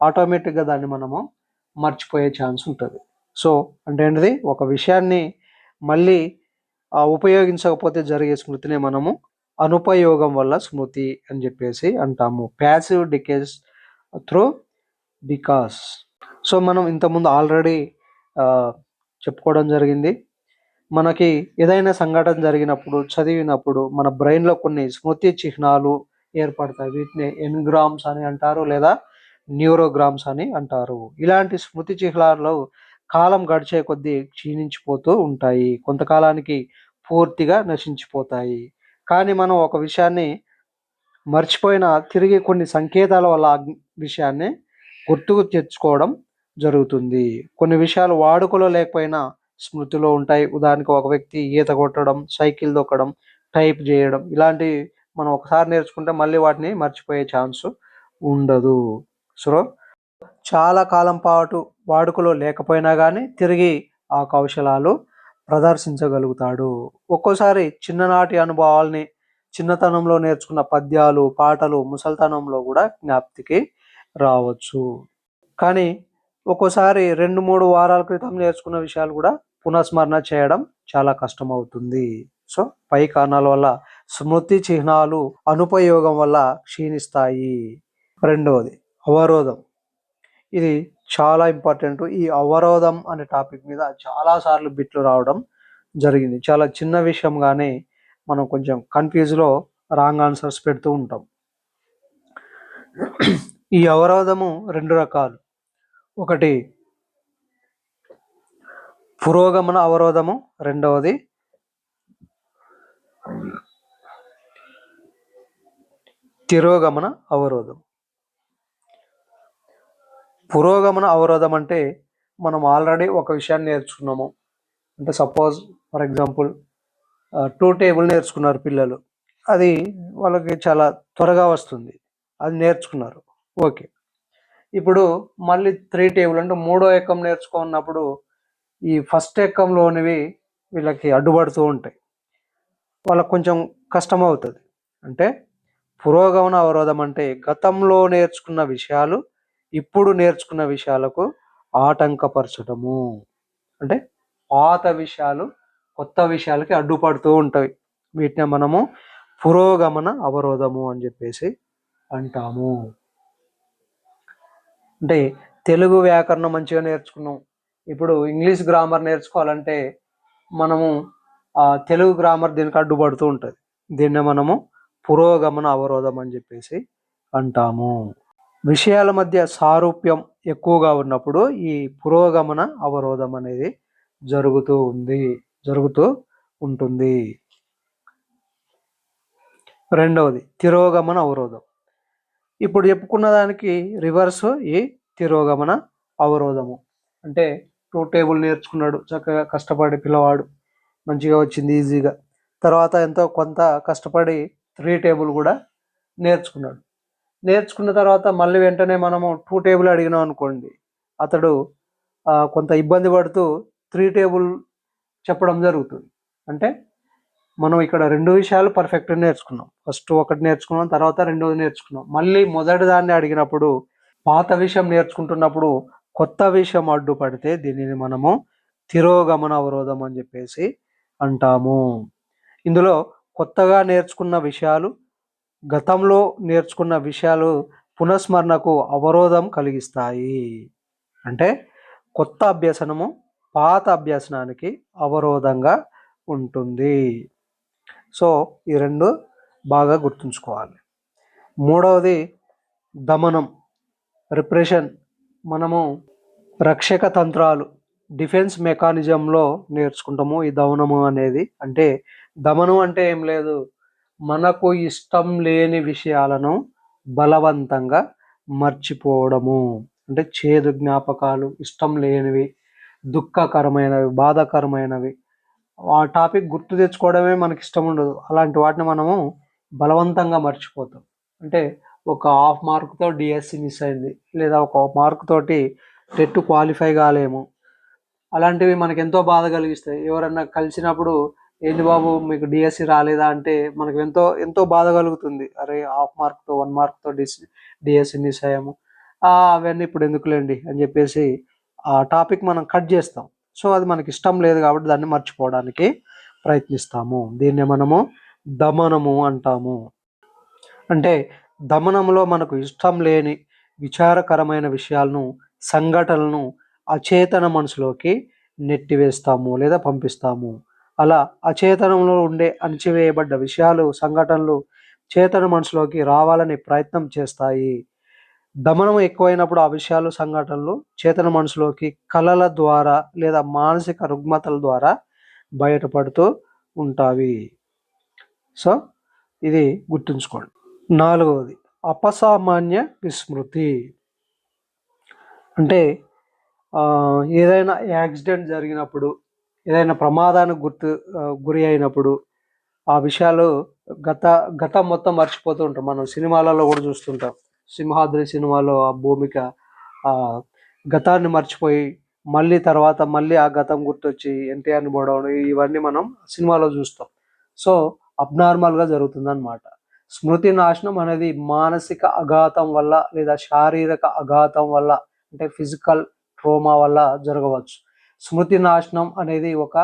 ఆటోమేటిక్గా దాన్ని మనము మర్చిపోయే ఛాన్స్ ఉంటుంది. సో అంటే ఏంటిది, ఒక విషయాన్ని మళ్ళీ ఉపయోగించకపోతే జరిగే స్మృతిని మనము అనుపయోగం వల్ల స్మృతి అని చెప్పేసి అంటాము. Passive decades through because. So మనం ఇంతకుముందు ఆల్రెడీ చెప్పుకోవడం జరిగింది. మనకి ఏదైనా సంఘటన జరిగినప్పుడు, చదివినప్పుడు మన బ్రెయిన్లో కొన్ని స్మృతి చిహ్నాలు ఏర్పడతాయి. వీటిని ఎన్గ్రామ్స్ అని అంటారు, లేదా న్యూరోగ్రామ్స్ అని అంటారు. ఇలాంటి స్మృతి చిహ్నాలు కాలం గడిచే కొద్దీ క్షీణించిపోతూ ఉంటాయి, కొంతకాలానికి పూర్తిగా నశించిపోతాయి. కానీ మనం ఒక విషయాన్ని మర్చిపోయిన తిరిగి కొన్ని సంకేతాల వల్ల ఆ విషయాన్ని గుర్తుకు తెచ్చుకోవడం జరుగుతుంది. కొన్ని విషయాలు వాడుకలో లేకపోయినా స్మృతిలో ఉంటాయి. ఉదాహరణకు ఒక వ్యక్తి ఈత కొట్టడం, సైకిల్ తొక్కడం, టైప్ చేయడం, ఇలాంటివి మనం ఒకసారి నేర్చుకుంటే మళ్ళీ వాటిని మర్చిపోయే ఛాన్స్ ఉండదు. సో చాలా కాలం పాటు వాడుకలో లేకపోయినా కానీ తిరిగి ఆ కౌశలాలు ప్రదర్శించగలుగుతాడు. ఒక్కోసారి చిన్ననాటి అనుభవాల్ని, చిన్నతనంలో నేర్చుకున్న పద్యాలు, పాటలు ముసలితనంలో కూడా జ్ఞాప్తికి రావచ్చు. కానీ ఒక్కోసారి 2-3 వారాల క్రితం నేర్చుకున్న విషయాలు కూడా పునఃస్మరణ చేయడం చాలా కష్టం అవుతుంది. సో పై కారణాల వల్ల స్మృతి చిహ్నాలు అనుపయోగం వల్ల క్షీణిస్తాయి. రెండవది అవరోధం. ఇది చాలా ఇంపార్టెంట్. ఈ అవరోధం అనే టాపిక్ మీద చాలాసార్లు బిట్లు రావడం జరిగింది. చాలా చిన్న విషయం కానీ మనం కొంచెం కన్ఫ్యూజ్లో రాంగ్ ఆన్సర్స్ పెడుతూ ఉంటాం. ఈ అవరోధము 2 రకాలు. ఒకటి పురోగమన అవరోధము, రెండవది తిరోగమన అవరోధం. పురోగమన అవరోధం అంటే మనం ఆల్రెడీ ఒక విషయాన్ని నేర్చుకున్నాము. అంటే సపోజ్ ఫర్ ఎగ్జాంపుల్ 2 టేబుల్ నేర్చుకున్నారు పిల్లలు, అది వాళ్ళకి చాలా త్వరగా వస్తుంది, అది నేర్చుకున్నారు, ఓకే. ఇప్పుడు మళ్ళీ 3 టేబుల్ అంటే 3వ ఎక్కం నేర్చుకున్నప్పుడు ఈ ఫస్ట్ ఎక్కంలోనివి వీళ్ళకి అడ్డుపడుతూ ఉంటాయి, వాళ్ళకు కొంచెం కష్టం అవుతుంది. అంటే పురోగమన అవరోధం అంటే గతంలో నేర్చుకున్న విషయాలు ఇప్పుడు నేర్చుకున్న విషయాలకు ఆటంకపరచడము. అంటే పాత విషయాలు కొత్త విషయాలకి అడ్డుపడుతూ ఉంటాయి. వీటిని మనము పురోగమన అవరోధము అని చెప్పేసి అంటాము. అంటే తెలుగు వ్యాకరణం మంచిగా నేర్చుకున్నాం, ఇప్పుడు ఇంగ్లీష్ గ్రామర్ నేర్చుకోవాలంటే మనము తెలుగు గ్రామర్ దీనికి అడ్డుపడుతూ ఉంటుంది. దీన్ని మనము పురోగమన అవరోధం అని చెప్పేసి అంటాము. విషయాల మధ్య సారూప్యం ఎక్కువగా ఉన్నప్పుడు ఈ పురోగమన అవరోధం అనేది జరుగుతూ ఉంటుంది. రెండవది తిరోగమన అవరోధం. ఇప్పుడు చెప్పుకున్న దానికి రివర్స్ ఈ తిరోగమన అవరోధము. అంటే 2 టేబుల్ నేర్చుకున్నాడు, చక్కగా కష్టపడి పిల్లవాడు, మంచిగా వచ్చింది ఈజీగా. తర్వాత ఎంతో కొంత కష్టపడి 3 టేబుల్ కూడా నేర్చుకున్నాడు. నేర్చుకున్న తర్వాత మళ్ళీ వెంటనే మనము 2 టేబుల్ అడిగినాం అనుకోండి, అతడు కొంత ఇబ్బంది పడుతూ 3 టేబుల్ చెప్పడం జరుగుతుంది. అంటే మనం ఇక్కడ 2 విషయాలు పర్ఫెక్ట్గా నేర్చుకున్నాం. ఫస్ట్ ఒకటి నేర్చుకున్నాం, తర్వాత రెండోది నేర్చుకున్నాం. మళ్ళీ మొదటి దాన్ని అడిగినప్పుడు, పాత విషయం నేర్చుకుంటున్నప్పుడు కొత్త విషయం అడ్డుపడితే దీనిని మనము తిరోగమన అవరోధం అని చెప్పేసి అంటాము. ఇందులో కొత్తగా నేర్చుకున్న విషయాలు, గతంలో నేర్చుకున్న విషయాలు పునఃస్మరణకు అవరోధం కలిగిస్తాయి. అంటే కొత్త అభ్యసనము పాత అభ్యసనానికి అవరోధంగా ఉంటుంది. సో ఈ 2 బాగా గుర్తుంచుకోవాలి. మూడవది దమనం, రిప్రెషన్. మనము రక్షక తంత్రాలు, డిఫెన్స్ మెకానిజంలో నేర్చుకుంటాము ఈ దమనము అనేది. అంటే దమనం అంటే ఏం లేదు, మనకు ఇష్టం లేని విషయాలను బలవంతంగా మర్చిపోవడము. అంటే చేదు జ్ఞాపకాలు, ఇష్టం లేనివి, దుఃఖకరమైనవి, బాధాకరమైనవి, ఆ టాపిక్ గుర్తు తెచ్చుకోవడమే మనకి ఇష్టం ఉండదు. అలాంటి వాటిని మనము బలవంతంగా మర్చిపోతాం. అంటే ఒక 1/2 మార్కుతో డిఎస్సి మిస్ అయింది, లేదా ఒక మార్కు తోటి టెట్ క్వాలిఫై కాలేము, అలాంటివి మనకు ఎంతో బాధ కలిగిస్తాయి. ఎవరన్నా కలిసినప్పుడు ఏంటి బాబు మీకు డిఎస్సి రాలేదా అంటే మనకు ఎంతో ఎంతో బాధ కలుగుతుంది. అరే 1/2 మార్కుతో 1 మార్కుతో డిఎస్సి మిస్ అయ్యాము, అవన్నీ ఇప్పుడు ఎందుకులేండి అని చెప్పేసి ఆ టాపిక్ మనం కట్ చేస్తాం. సో అది మనకి ఇష్టం లేదు కాబట్టి దాన్ని మర్చిపోవడానికి ప్రయత్నిస్తాము. దీన్ని మనము దమనము అంటాము. అంటే దమనంలో మనకు ఇష్టం లేని విచారకరమైన విషయాలను, సంఘటనలను అచేతన మనసులోకి నెట్టివేస్తాము లేదా పంపిస్తాము. అలా అచేతనంలో ఉండే అణచివేయబడ్డ విషయాలు, సంఘటనలు చేతన మనసులోకి రావాలని ప్రయత్నం చేస్తాయి. దమనం ఎక్కువైనప్పుడు ఆ విషయాలు, సంఘటనలు చేతన మనసులోకి కళల ద్వారా లేదా మానసిక రుగ్మతల ద్వారా బయటపడుతూ ఉంటాయి. సో ఇది గుర్తుంచుకోండి. నాలుగవది అపసామాన్య విస్మృతి. అంటే ఏదైనా యాక్సిడెంట్ జరిగినప్పుడు, ఏదైనా ప్రమాదానికి గురి అయినప్పుడు ఆ విషయాలు గతం మొత్తం మర్చిపోతూ ఉంటాం. మనం సినిమాలలో కూడా చూస్తుంటాం. సింహాద్రి సినిమాలో ఆ భూమిక గతాన్ని మర్చిపోయి మళ్ళీ ఆ గతం గుర్తొచ్చి ఎన్టీఆర్ని పోవడం, ఇవన్నీ మనం సినిమాలో చూస్తాం. సో అబ్నార్మల్గా జరుగుతుందన్నమాట. స్మృతి నాశనం అనేది మానసిక అఘాతం వల్ల లేదా శారీరక అఘాతం వల్ల, అంటే ఫిజికల్ ట్రోమా వల్ల జరగవచ్చు. స్మృతి నాశనం అనేది ఒక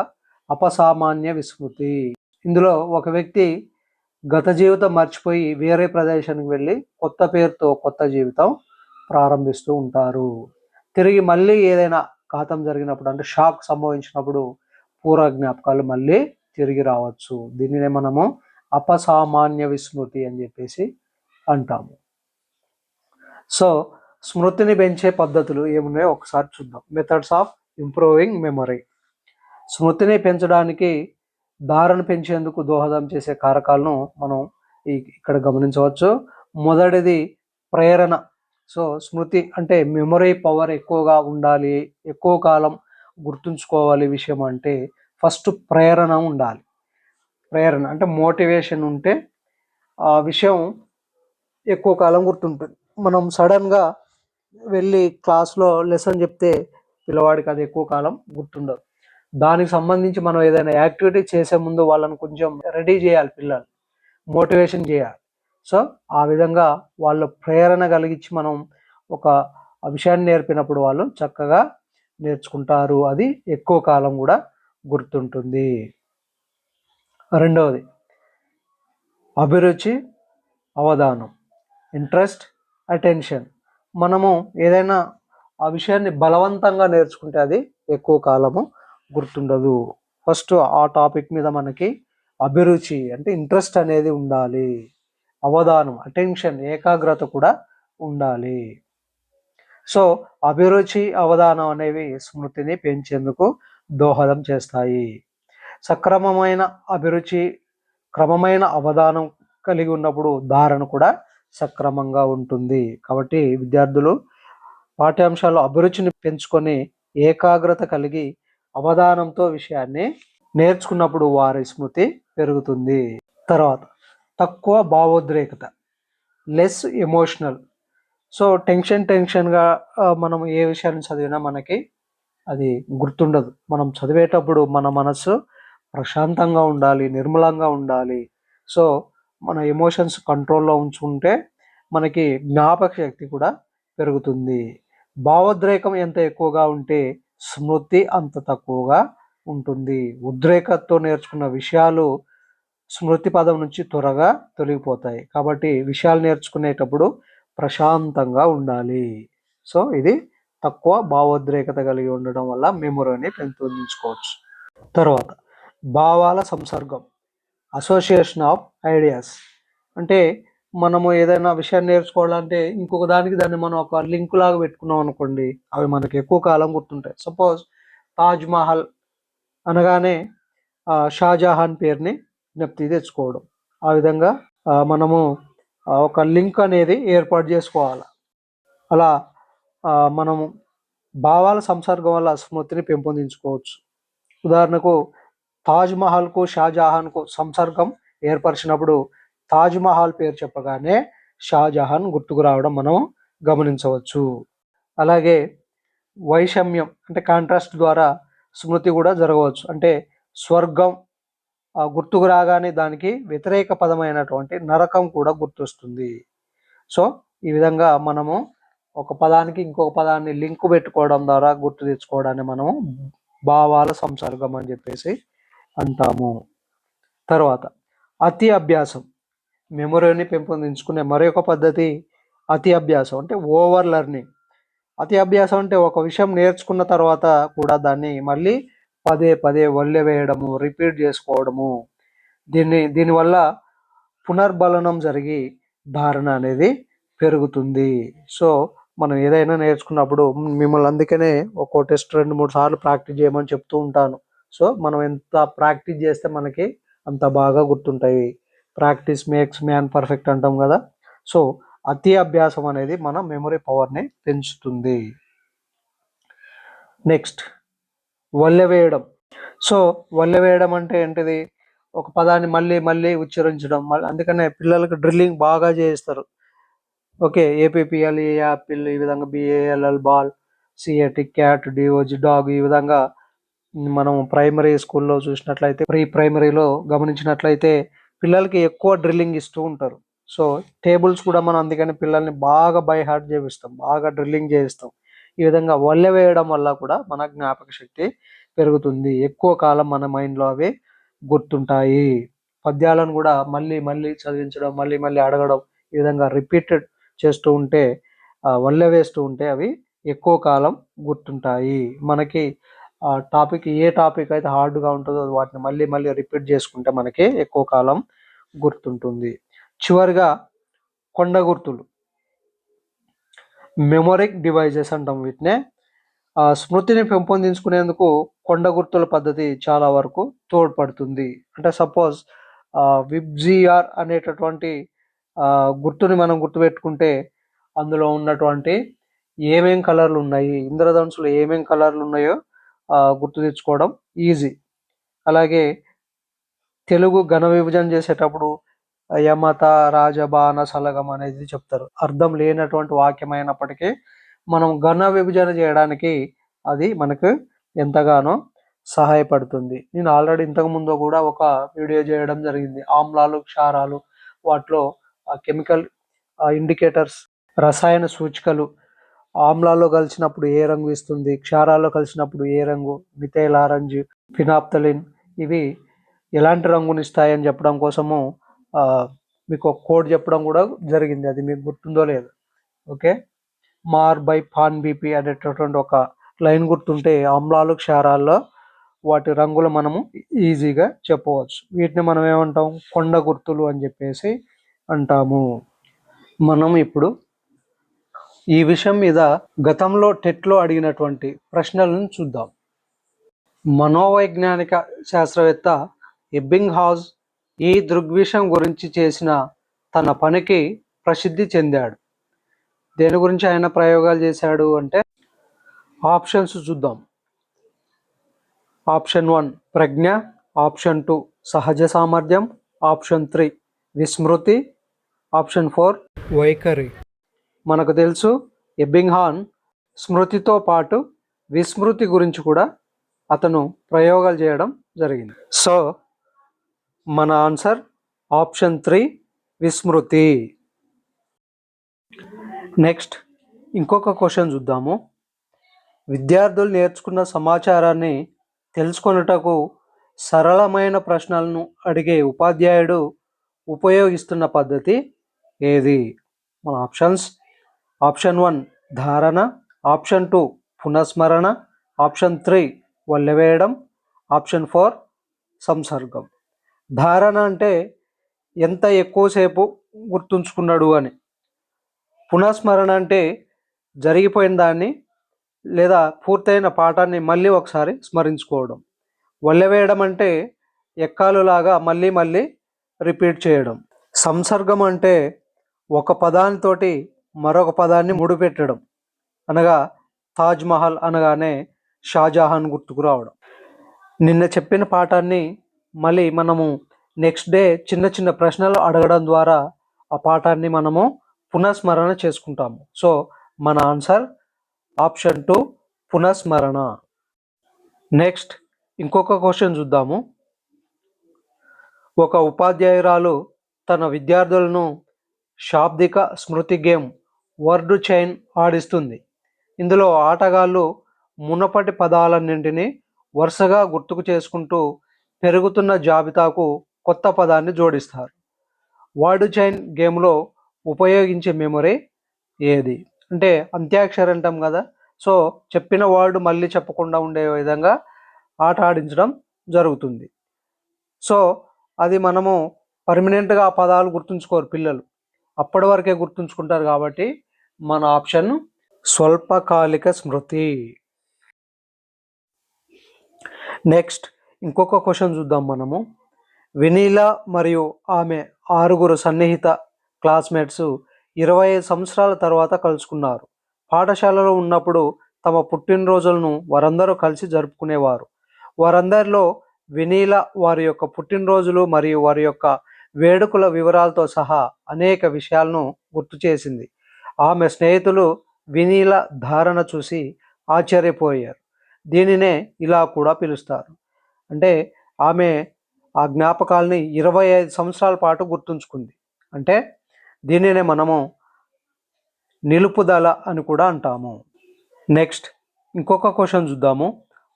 అపసామాన్య విస్మృతి. ఇందులో ఒక వ్యక్తి గత జీవితం మర్చిపోయి వేరే ప్రదేశానికి వెళ్ళి కొత్త పేరుతో కొత్త జీవితం ప్రారంభిస్తూ ఉంటారు. తిరిగి మళ్ళీ ఏదైనా ఘాతం జరిగినప్పుడు, అంటే షాక్ సంభవించినప్పుడు పూర్వ జ్ఞాపకాలు మళ్ళీ తిరిగి రావచ్చు. దీనినే మనము అపసామాన్య విస్మృతి అని చెప్పేసి అంటాము. సో స్మృతిని పెంచే పద్ధతులు ఏమున్నాయో ఒకసారి చూద్దాం. Methods of improving memory. స్మృతిని పెంచడానికి, ధారణ పెంచేందుకు దోహదం చేసే కారకాలను మనం ఇక్కడ గమనించవచ్చు. మొదటిది ప్రేరణ. సో స్మృతి అంటే మెమరీ పవర్ ఎక్కువగా ఉండాలి, ఎక్కువ కాలం గుర్తుంచుకోవాలి విషయం అంటే ఫస్ట్ ప్రేరణ ఉండాలి. ప్రేరణ అంటే మోటివేషన్ ఉంటే ఆ విషయం ఎక్కువ కాలం గుర్తుంటుంది. మనం సడన్గా వెళ్ళి క్లాస్లో లెసన్ చెప్తే పిల్లవాడికి అది ఎక్కువ కాలం గుర్తుండదు. దానికి సంబంధించి మనం ఏదైనా యాక్టివిటీ చేసే ముందు వాళ్ళని కొంచెం రెడీ చేయాలి, పిల్లలు మోటివేషన్ చేయాలి. సో ఆ విధంగా వాళ్ళ ప్రేరణ కలిగించి మనం ఒక విషయాన్ని నేర్పినప్పుడు వాళ్ళు చక్కగా నేర్చుకుంటారు, అది ఎక్కువ కాలం కూడా గుర్తుంటుంది. రెండవది అభిరుచి, అవధానం, ఇంట్రెస్ట్, అటెన్షన్. మనము ఏదైనా ఆ విషయాన్ని బలవంతంగా నేర్చుకుంటే అది ఎక్కువ కాలము గుర్తుండదు. ఫస్ట్ ఆ టాపిక్ మీద మనకి అభిరుచి అంటే ఇంట్రెస్ట్ అనేది ఉండాలి. అవధానం, అటెన్షన్, ఏకాగ్రత కూడా ఉండాలి. సో అభిరుచి, అవధానం అనేవి స్మృతిని పెంచేందుకు దోహదం చేస్తాయి. సక్రమమైన అభిరుచి, క్రమమైన అవధానం కలిగి ఉన్నప్పుడు ధారణ కూడా సక్రమంగా ఉంటుంది. కాబట్టి విద్యార్థులు పాఠ్యాంశాల్లో అభిరుచిని పెంచుకొని ఏకాగ్రత కలిగి అవధానంతో విషయాన్ని నేర్చుకున్నప్పుడు వారి స్మృతి పెరుగుతుంది. తర్వాత తక్కువ భావోద్రేకత, లెస్ ఎమోషనల్. సో టెన్షన్గా మనం ఏ విషయాన్ని చదివినా మనకి అది గుర్తుండదు. మనం చదివేటప్పుడు మన మనసు ప్రశాంతంగా ఉండాలి, నిర్మలంగా ఉండాలి. సో మన ఎమోషన్స్ కంట్రోల్లో ఉంచుకుంటే మనకి జ్ఞాపక శక్తి కూడా పెరుగుతుంది. భావోద్రేకం ఎంత ఎక్కువగా ఉంటే స్మృతి అంత తక్కువగా ఉంటుంది. ఉద్రేకతో నేర్చుకున్న విషయాలు స్మృతి పదం నుంచి త్వరగా తొలగిపోతాయి. కాబట్టి విషయాలు నేర్చుకునేటప్పుడు ప్రశాంతంగా ఉండాలి. సో ఇది తక్కువ భావోద్రేకత కలిగి ఉండడం వల్ల మెమొరీని పెంపొందించుకోవచ్చు. తర్వాత భావాల సంసర్గం, అసోసియేషన్ ఆఫ్ ఐడియాస్. అంటే మనము ఏదైనా విషయాన్ని నేర్చుకోవాలంటే ఇంకొక దానికి దాన్ని మనం ఒక లింక్ లాగా పెట్టుకున్నాం అనుకోండి, అవి మనకి ఎక్కువ కాలం గుర్తుంటాయి. సపోజ్ తాజ్ మహల్ అనగానే షాజహాన్ పేరుని జ్ఞప్తి తెచ్చుకోవడం. ఆ విధంగా మనము ఒక లింక్ అనేది ఏర్పాటు చేసుకోవాలి. అలా మనము భావాల సంసర్గం వల్ల స్మృతిని పెంపొందించుకోవచ్చు. ఉదాహరణకు తాజ్ మహల్కు షాజహాన్కు సంసర్గం ఏర్పరిచినప్పుడు తాజ్ మహల్ పేరు చెప్పగానే షాజహాన్ గుర్తుకు రావడం మనం గమనించవచ్చు. అలాగే వైషమ్యం అంటే కాంట్రాస్ట్ ద్వారా స్మృతి కూడా జరగవచ్చు. అంటే స్వర్గం గుర్తుకు రాగానే దానికి వ్యతిరేక పదమైనటువంటి నరకం కూడా గుర్తొస్తుంది. సో ఈ విధంగా మనము ఒక పదానికి ఇంకొక పదాన్ని లింకు పెట్టుకోవడం ద్వారా గుర్తు తెచ్చుకోవడాన్ని మనము భావాల సంసర్గం అని చెప్పేసి అంటాము. తర్వాత అతి అభ్యాసం, మెమొరీని పెంపొందించుకునే మరొక పద్ధతి అతి అభ్యాసం అంటే ఓవర్ లెర్నింగ్. అతి అభ్యాసం అంటే ఒక విషయం నేర్చుకున్న తర్వాత కూడా దాన్ని మళ్ళీ పదే పదే వల్లెవేయడము, రిపీట్ చేసుకోవడము. దీనివల్ల పునర్బలనం జరిగి ధారణ అనేది పెరుగుతుంది. సో మనం ఏదైనా నేర్చుకున్నప్పుడు మిమ్మల్ని అందుకనే ఒక్కో టెస్ట్ 2-3 సార్లు ప్రాక్టీస్ చేయమని చెప్తూ ఉంటాను. సో మనం ఎంత ప్రాక్టీస్ చేస్తే మనకి అంత బాగా గుర్తుంటాయి. ప్రాక్టీస్ మేక్స్ మ్యాన్ పర్ఫెక్ట్ అంటాం కదా. సో అతి అభ్యాసం అనేది మన మెమరీ పవర్ని పెంచుతుంది. నెక్స్ట్ వల్లెవేయడం. సో వల్లెవేయడం అంటే ఏంటిది? ఒక పదాన్ని మళ్ళీ మళ్ళీ ఉచ్చరించడం. అందుకనే పిల్లలకు డ్రిల్లింగ్ బాగా చేయిస్తారు. ఓకే, ఏపీపీఎల్ యాపిల్, ఈ విధంగా BALL ball, CAT cat, DOG dog. ఈ విధంగా మనం ప్రైమరీ స్కూల్లో చూసినట్లయితే, ప్రీ ప్రైమరీలో గమనించినట్లయితే పిల్లలకి ఎక్కువ డ్రిల్లింగ్ ఇస్తూ ఉంటారు. సో టేబుల్స్ కూడా మనం అందుకని పిల్లల్ని బాగా బై హార్ట్ చేపిస్తాం, బాగా డ్రిల్లింగ్ చేయిస్తాం. ఈ విధంగా వల్లె వేయడం వల్ల కూడా మన జ్ఞాపక శక్తి పెరుగుతుంది. ఎక్కువ కాలం మన మైండ్లో అవి గుర్తుంటాయి. పద్యాలను కూడా మళ్ళీ మళ్ళీ చదివించడం, మళ్ళీ మళ్ళీ అడగడం, ఈ విధంగా రిపీటెడ్ చేస్తూ ఉంటే, వల్లె వేస్తూ ఉంటే అవి ఎక్కువ కాలం గుర్తుంటాయి. మనకి టాపిక్ ఏ టాపిక్ అయితే హార్డ్గా ఉంటుందో వాటిని మళ్ళీ మళ్ళీ రిపీట్ చేసుకుంటే మనకి ఎక్కువ కాలం గుర్తుంటుంది. చివరిగా కొండ గుర్తులు, మెమొరిక్ డివైజెస్ అంటాం వీటినే. స్మృతిని పెంపొందించుకునేందుకు కొండ గుర్తుల పద్ధతి చాలా వరకు తోడ్పడుతుంది. అంటే సపోజ్ విబ్జిఆర్ అనేటటువంటి గుర్తుని మనం గుర్తుపెట్టుకుంటే అందులో ఉన్నటువంటి ఏమేం కలర్లు ఉన్నాయి, ఇంద్రధనుసులో ఏమేం కలర్లు ఉన్నాయో గుర్తు తెచ్చుకోవడం ఈజీ. అలాగే తెలుగు ఘన విభజన చేసేటప్పుడు యమత రాజబాణ సలగం అనేది చెప్తారు. అర్థం లేనటువంటి వాక్యం అయినప్పటికీ మనం ఘన విభజన చేయడానికి అది మనకు ఎంతగానో సహాయపడుతుంది. నేను ఆల్రెడీ ఇంతకుముందు కూడా ఒక వీడియో చేయడం జరిగింది. ఆమ్లాలు, క్షారాలు, వాటిలో కెమికల్ ఇండికేటర్స్, రసాయన సూచికలు ఆమ్లాల్లో కలిసినప్పుడు ఏ రంగు ఇస్తుంది, క్షారాల్లో కలిసినప్పుడు ఏ రంగు, మిథైల్ ఆరెంజ్, ఫినాప్తలిన్ ఇవి ఎలాంటి రంగునిస్తాయని చెప్పడం కోసము మీకు ఒక కోడ్ చెప్పడం కూడా జరిగింది, అది మీకు గుర్తుందో లేదు. ఓకే, మార్ బై పాన్ బీపీ అనేటటువంటి ఒక లైన్ గుర్తుంటే ఆమ్లాలు క్షారాల్లో వాటి రంగులు మనము ఈజీగా చెప్పవచ్చు. వీటిని మనం ఏమంటాం, కొండ గుర్తులు అని చెప్పేసి అంటాము. మనం ఇప్పుడు ఈ విషయం మీద గతంలో టెట్లో అడిగినటువంటి ప్రశ్నలను చూద్దాం. మనోవైజ్ఞానిక శాస్త్రవేత్త ఎబ్బింగ్హాస్ ఈ దృగ్విషయం గురించి చేసిన తన పనికి ప్రసిద్ధి చెందాడు. దేని గురించి ఆయన ప్రయోగాలు చేశాడు అంటే, ఆప్షన్స్ చూద్దాం. ఆప్షన్ 1 ప్రజ్ఞ, ఆప్షన్ 2 సహజ సామర్థ్యం, ఆప్షన్ 3 విస్మృతి, ఆప్షన్ 4 వైఖరి. మనకు తెలుసు ఎబ్బింగ్హాస్ స్మృతితో పాటు విస్మృతి గురించి కూడా అతను ప్రయోగాలు చేయడం జరిగింది. సో మన ఆన్సర్ ఆప్షన్ 3 విస్మృతి. నెక్స్ట్ ఇంకొక క్వశ్చన్ చూద్దాము. విద్యార్థులు నేర్చుకున్న సమాచారాన్ని తెలుసుకొనుటకు సరళమైన ప్రశ్నలను అడిగే ఉపాధ్యాయుడు ఉపయోగిస్తున్న పద్ధతి ఏది? మన ఆప్షన్స్: ఆప్షన్ 1 ధారణ, ఆప్షన్ 2 పునఃస్మరణ, ఆప్షన్ 3 వల్లెవేయడం, ఆప్షన్ 4 సంసర్గం. ధారణ అంటే ఎంత ఎక్కువసేపు గుర్తుంచుకున్నాడు అని. పునఃస్మరణ అంటే జరిగిపోయిన దాన్ని లేదా పూర్తయిన పాఠాన్ని మళ్ళీ ఒకసారి స్మరించుకోవడం. వల్లెవేయడం అంటే ఎక్కాలులాగా మళ్ళీ మళ్ళీ రిపీట్ చేయడం. సంసర్గం అంటే ఒక పదానితోటి మరొక పదాన్ని ముడిపెట్టడం, అనగా తాజ్ మహల్ అనగానే షాజహాన్ గుర్తుకు రావడం. నిన్న చెప్పిన పాఠాన్ని మళ్ళీ మనము నెక్స్ట్ డే చిన్న చిన్న ప్రశ్నలు అడగడం ద్వారా ఆ పాఠాన్ని మనము పునఃస్మరణ చేసుకుంటాము. సో మన ఆన్సర్ ఆప్షన్ 2 పునఃస్మరణ. నెక్స్ట్ ఇంకొక క్వశ్చన్ చూద్దాము. ఒక ఉపాధ్యాయురాలు తన విద్యార్థులను శాబ్దిక స్మృతి గేమ్ వర్డ్ చైన్ ఆడిస్తుంది. ఇందులో ఆటగాళ్ళు మునపటి పదాలన్నింటినీ వరుసగా గుర్తుకు చేసుకుంటూ పెరుగుతున్న జాబితాకు కొత్త పదాన్ని జోడిస్తారు. వర్డ్ చైన్ గేమ్లో ఉపయోగించే మెమరీ ఏది? అంటే అంత్యాక్షరి అంటాం కదా, సో చెప్పిన వర్డ్ మళ్ళీ చెప్పకుండా ఉండే విధంగా ఆట ఆడించడం జరుగుతుంది. సో అది మనము పర్మనెంట్గా ఆ పదాలు గుర్తుంచుకోరు పిల్లలు, అప్పటి వరకే గుర్తుంచుకుంటారు. కాబట్టి మన ఆప్షన్ స్వల్పకాలిక స్మృతి. నెక్స్ట్ ఇంకొక క్వశ్చన్ చూద్దాం మనము. వెనీలా మరియు ఆమె 6 సన్నిహిత క్లాస్మేట్స్ 25 సంవత్సరాల తర్వాత కలుసుకున్నారు. పాఠశాలలో ఉన్నప్పుడు తమ పుట్టినరోజులను వారందరూ కలిసి జరుపుకునేవారు. వారందరిలో వెనీలా వారి యొక్క పుట్టినరోజులు మరియు వారి యొక్క వేడుకల వివరాలతో సహా అనేక విషయాలను గుర్తు చేసింది. ఆమె స్నేహితులు వెనీలా ధారణ చూసి ఆశ్చర్యపోయారు. దీనినే ఇలా కూడా పిలుస్తారు. అంటే ఆమె ఆ జ్ఞాపకాలని 25 సంవత్సరాల పాటు గుర్తుంచుకుంది. అంటే దీనినే మనము నిలుపుదల అని కూడా అంటాము. నెక్స్ట్ ఇంకొక క్వశ్చన్ చూద్దాము.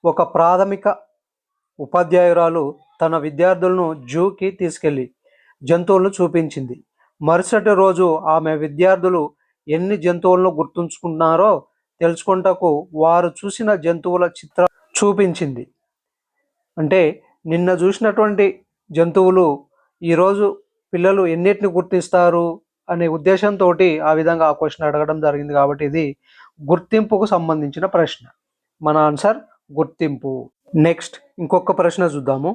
ఒక ప్రాథమిక ఉపాధ్యాయురాలు తన విద్యార్థులను జూకి తీసుకెళ్ళి జంతువులను చూపించింది. మరుసటి రోజు ఆమె విద్యార్థులు ఎన్ని జంతువులను గుర్తుంచుకున్నారో తెలుసుకుంటకు వారు చూసిన జంతువుల చిత్రం చూపించింది. అంటే నిన్న చూసినటువంటి జంతువులు ఈరోజు పిల్లలు ఎన్నిటిని గుర్తిస్తారు అనే ఉద్దేశంతో ఆ విధంగా ఆ క్వశ్చన్ అడగడం జరిగింది. కాబట్టి ఇది గుర్తింపుకు సంబంధించిన ప్రశ్న. మన ఆన్సర్ గుర్తింపు. నెక్స్ట్ ఇంకొక ప్రశ్న చూద్దాము.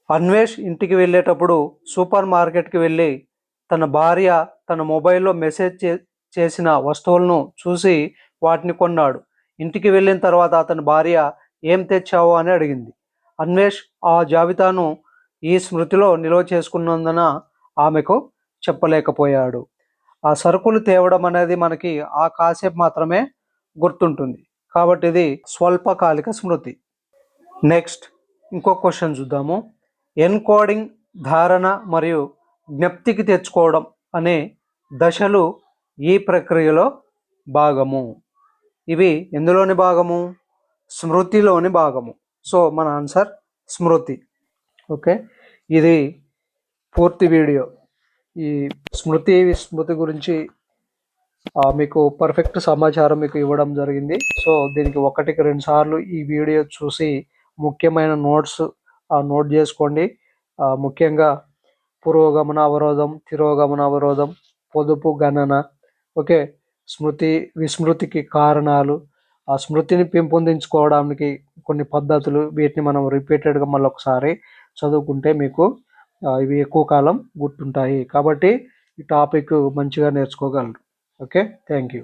అన్వేష్ ఇంటికి వెళ్ళేటప్పుడు సూపర్ మార్కెట్కి వెళ్ళి తన భార్య తన మొబైల్లో మెసేజ్ చేసిన వస్తువులను చూసి వాటిని కొన్నాడు. ఇంటికి వెళ్ళిన తర్వాత అతని భార్య ఏం తెచ్చావు అని అడిగింది. అన్వేష్ ఆ జాబితాను ఈ స్మృతిలో నిల్వ చేసుకున్నందున ఆమెకు చెప్పలేకపోయాడు. ఆ సరుకులు తేవడం అనేది మనకి ఆ కాసేపు మాత్రమే గుర్తుంటుంది. కాబట్టి ఇది స్వల్పకాలిక స్మృతి. నెక్స్ట్ ఇంకో క్వశ్చన్ చూద్దాము. ఎన్కోడింగ్, ధారణ మరియు జ్ఞప్తికి తెచ్చుకోవడం అనే దశలు ఈ ప్రక్రియలో భాగము. ఇవి ఎందులోని భాగము? స్మృతిలోని భాగము. సో మన ఆన్సర్ స్మృతి. ఓకే, ఇది పూర్తి వీడియో ఈ విస్మృతి గురించి మీకు పర్ఫెక్ట్ సమాచారం మీకు ఇవ్వడం జరిగింది. సో దీనికి 1-2 సార్లు ఈ వీడియో చూసి ముఖ్యమైన నోట్స్ నోట్ చేసుకోండి. ముఖ్యంగా పురోగమన అవరోధం, తిరోగమన అవరోధం, పొదుపు గణన, ఓకే, విస్మృతికి కారణాలు, ఆ స్మృతిని పెంపొందించుకోవడానికి కొన్ని పద్ధతులు, వీటిని మనం రిపీటెడ్గా మళ్ళీ ఒకసారి చదువుకుంటే మీకు ఇవి ఎక్కువ కాలం గుర్తుంటాయి. కాబట్టి ఈ టాపిక్ మంచిగా నేర్చుకోగలరు. Okay, thank you.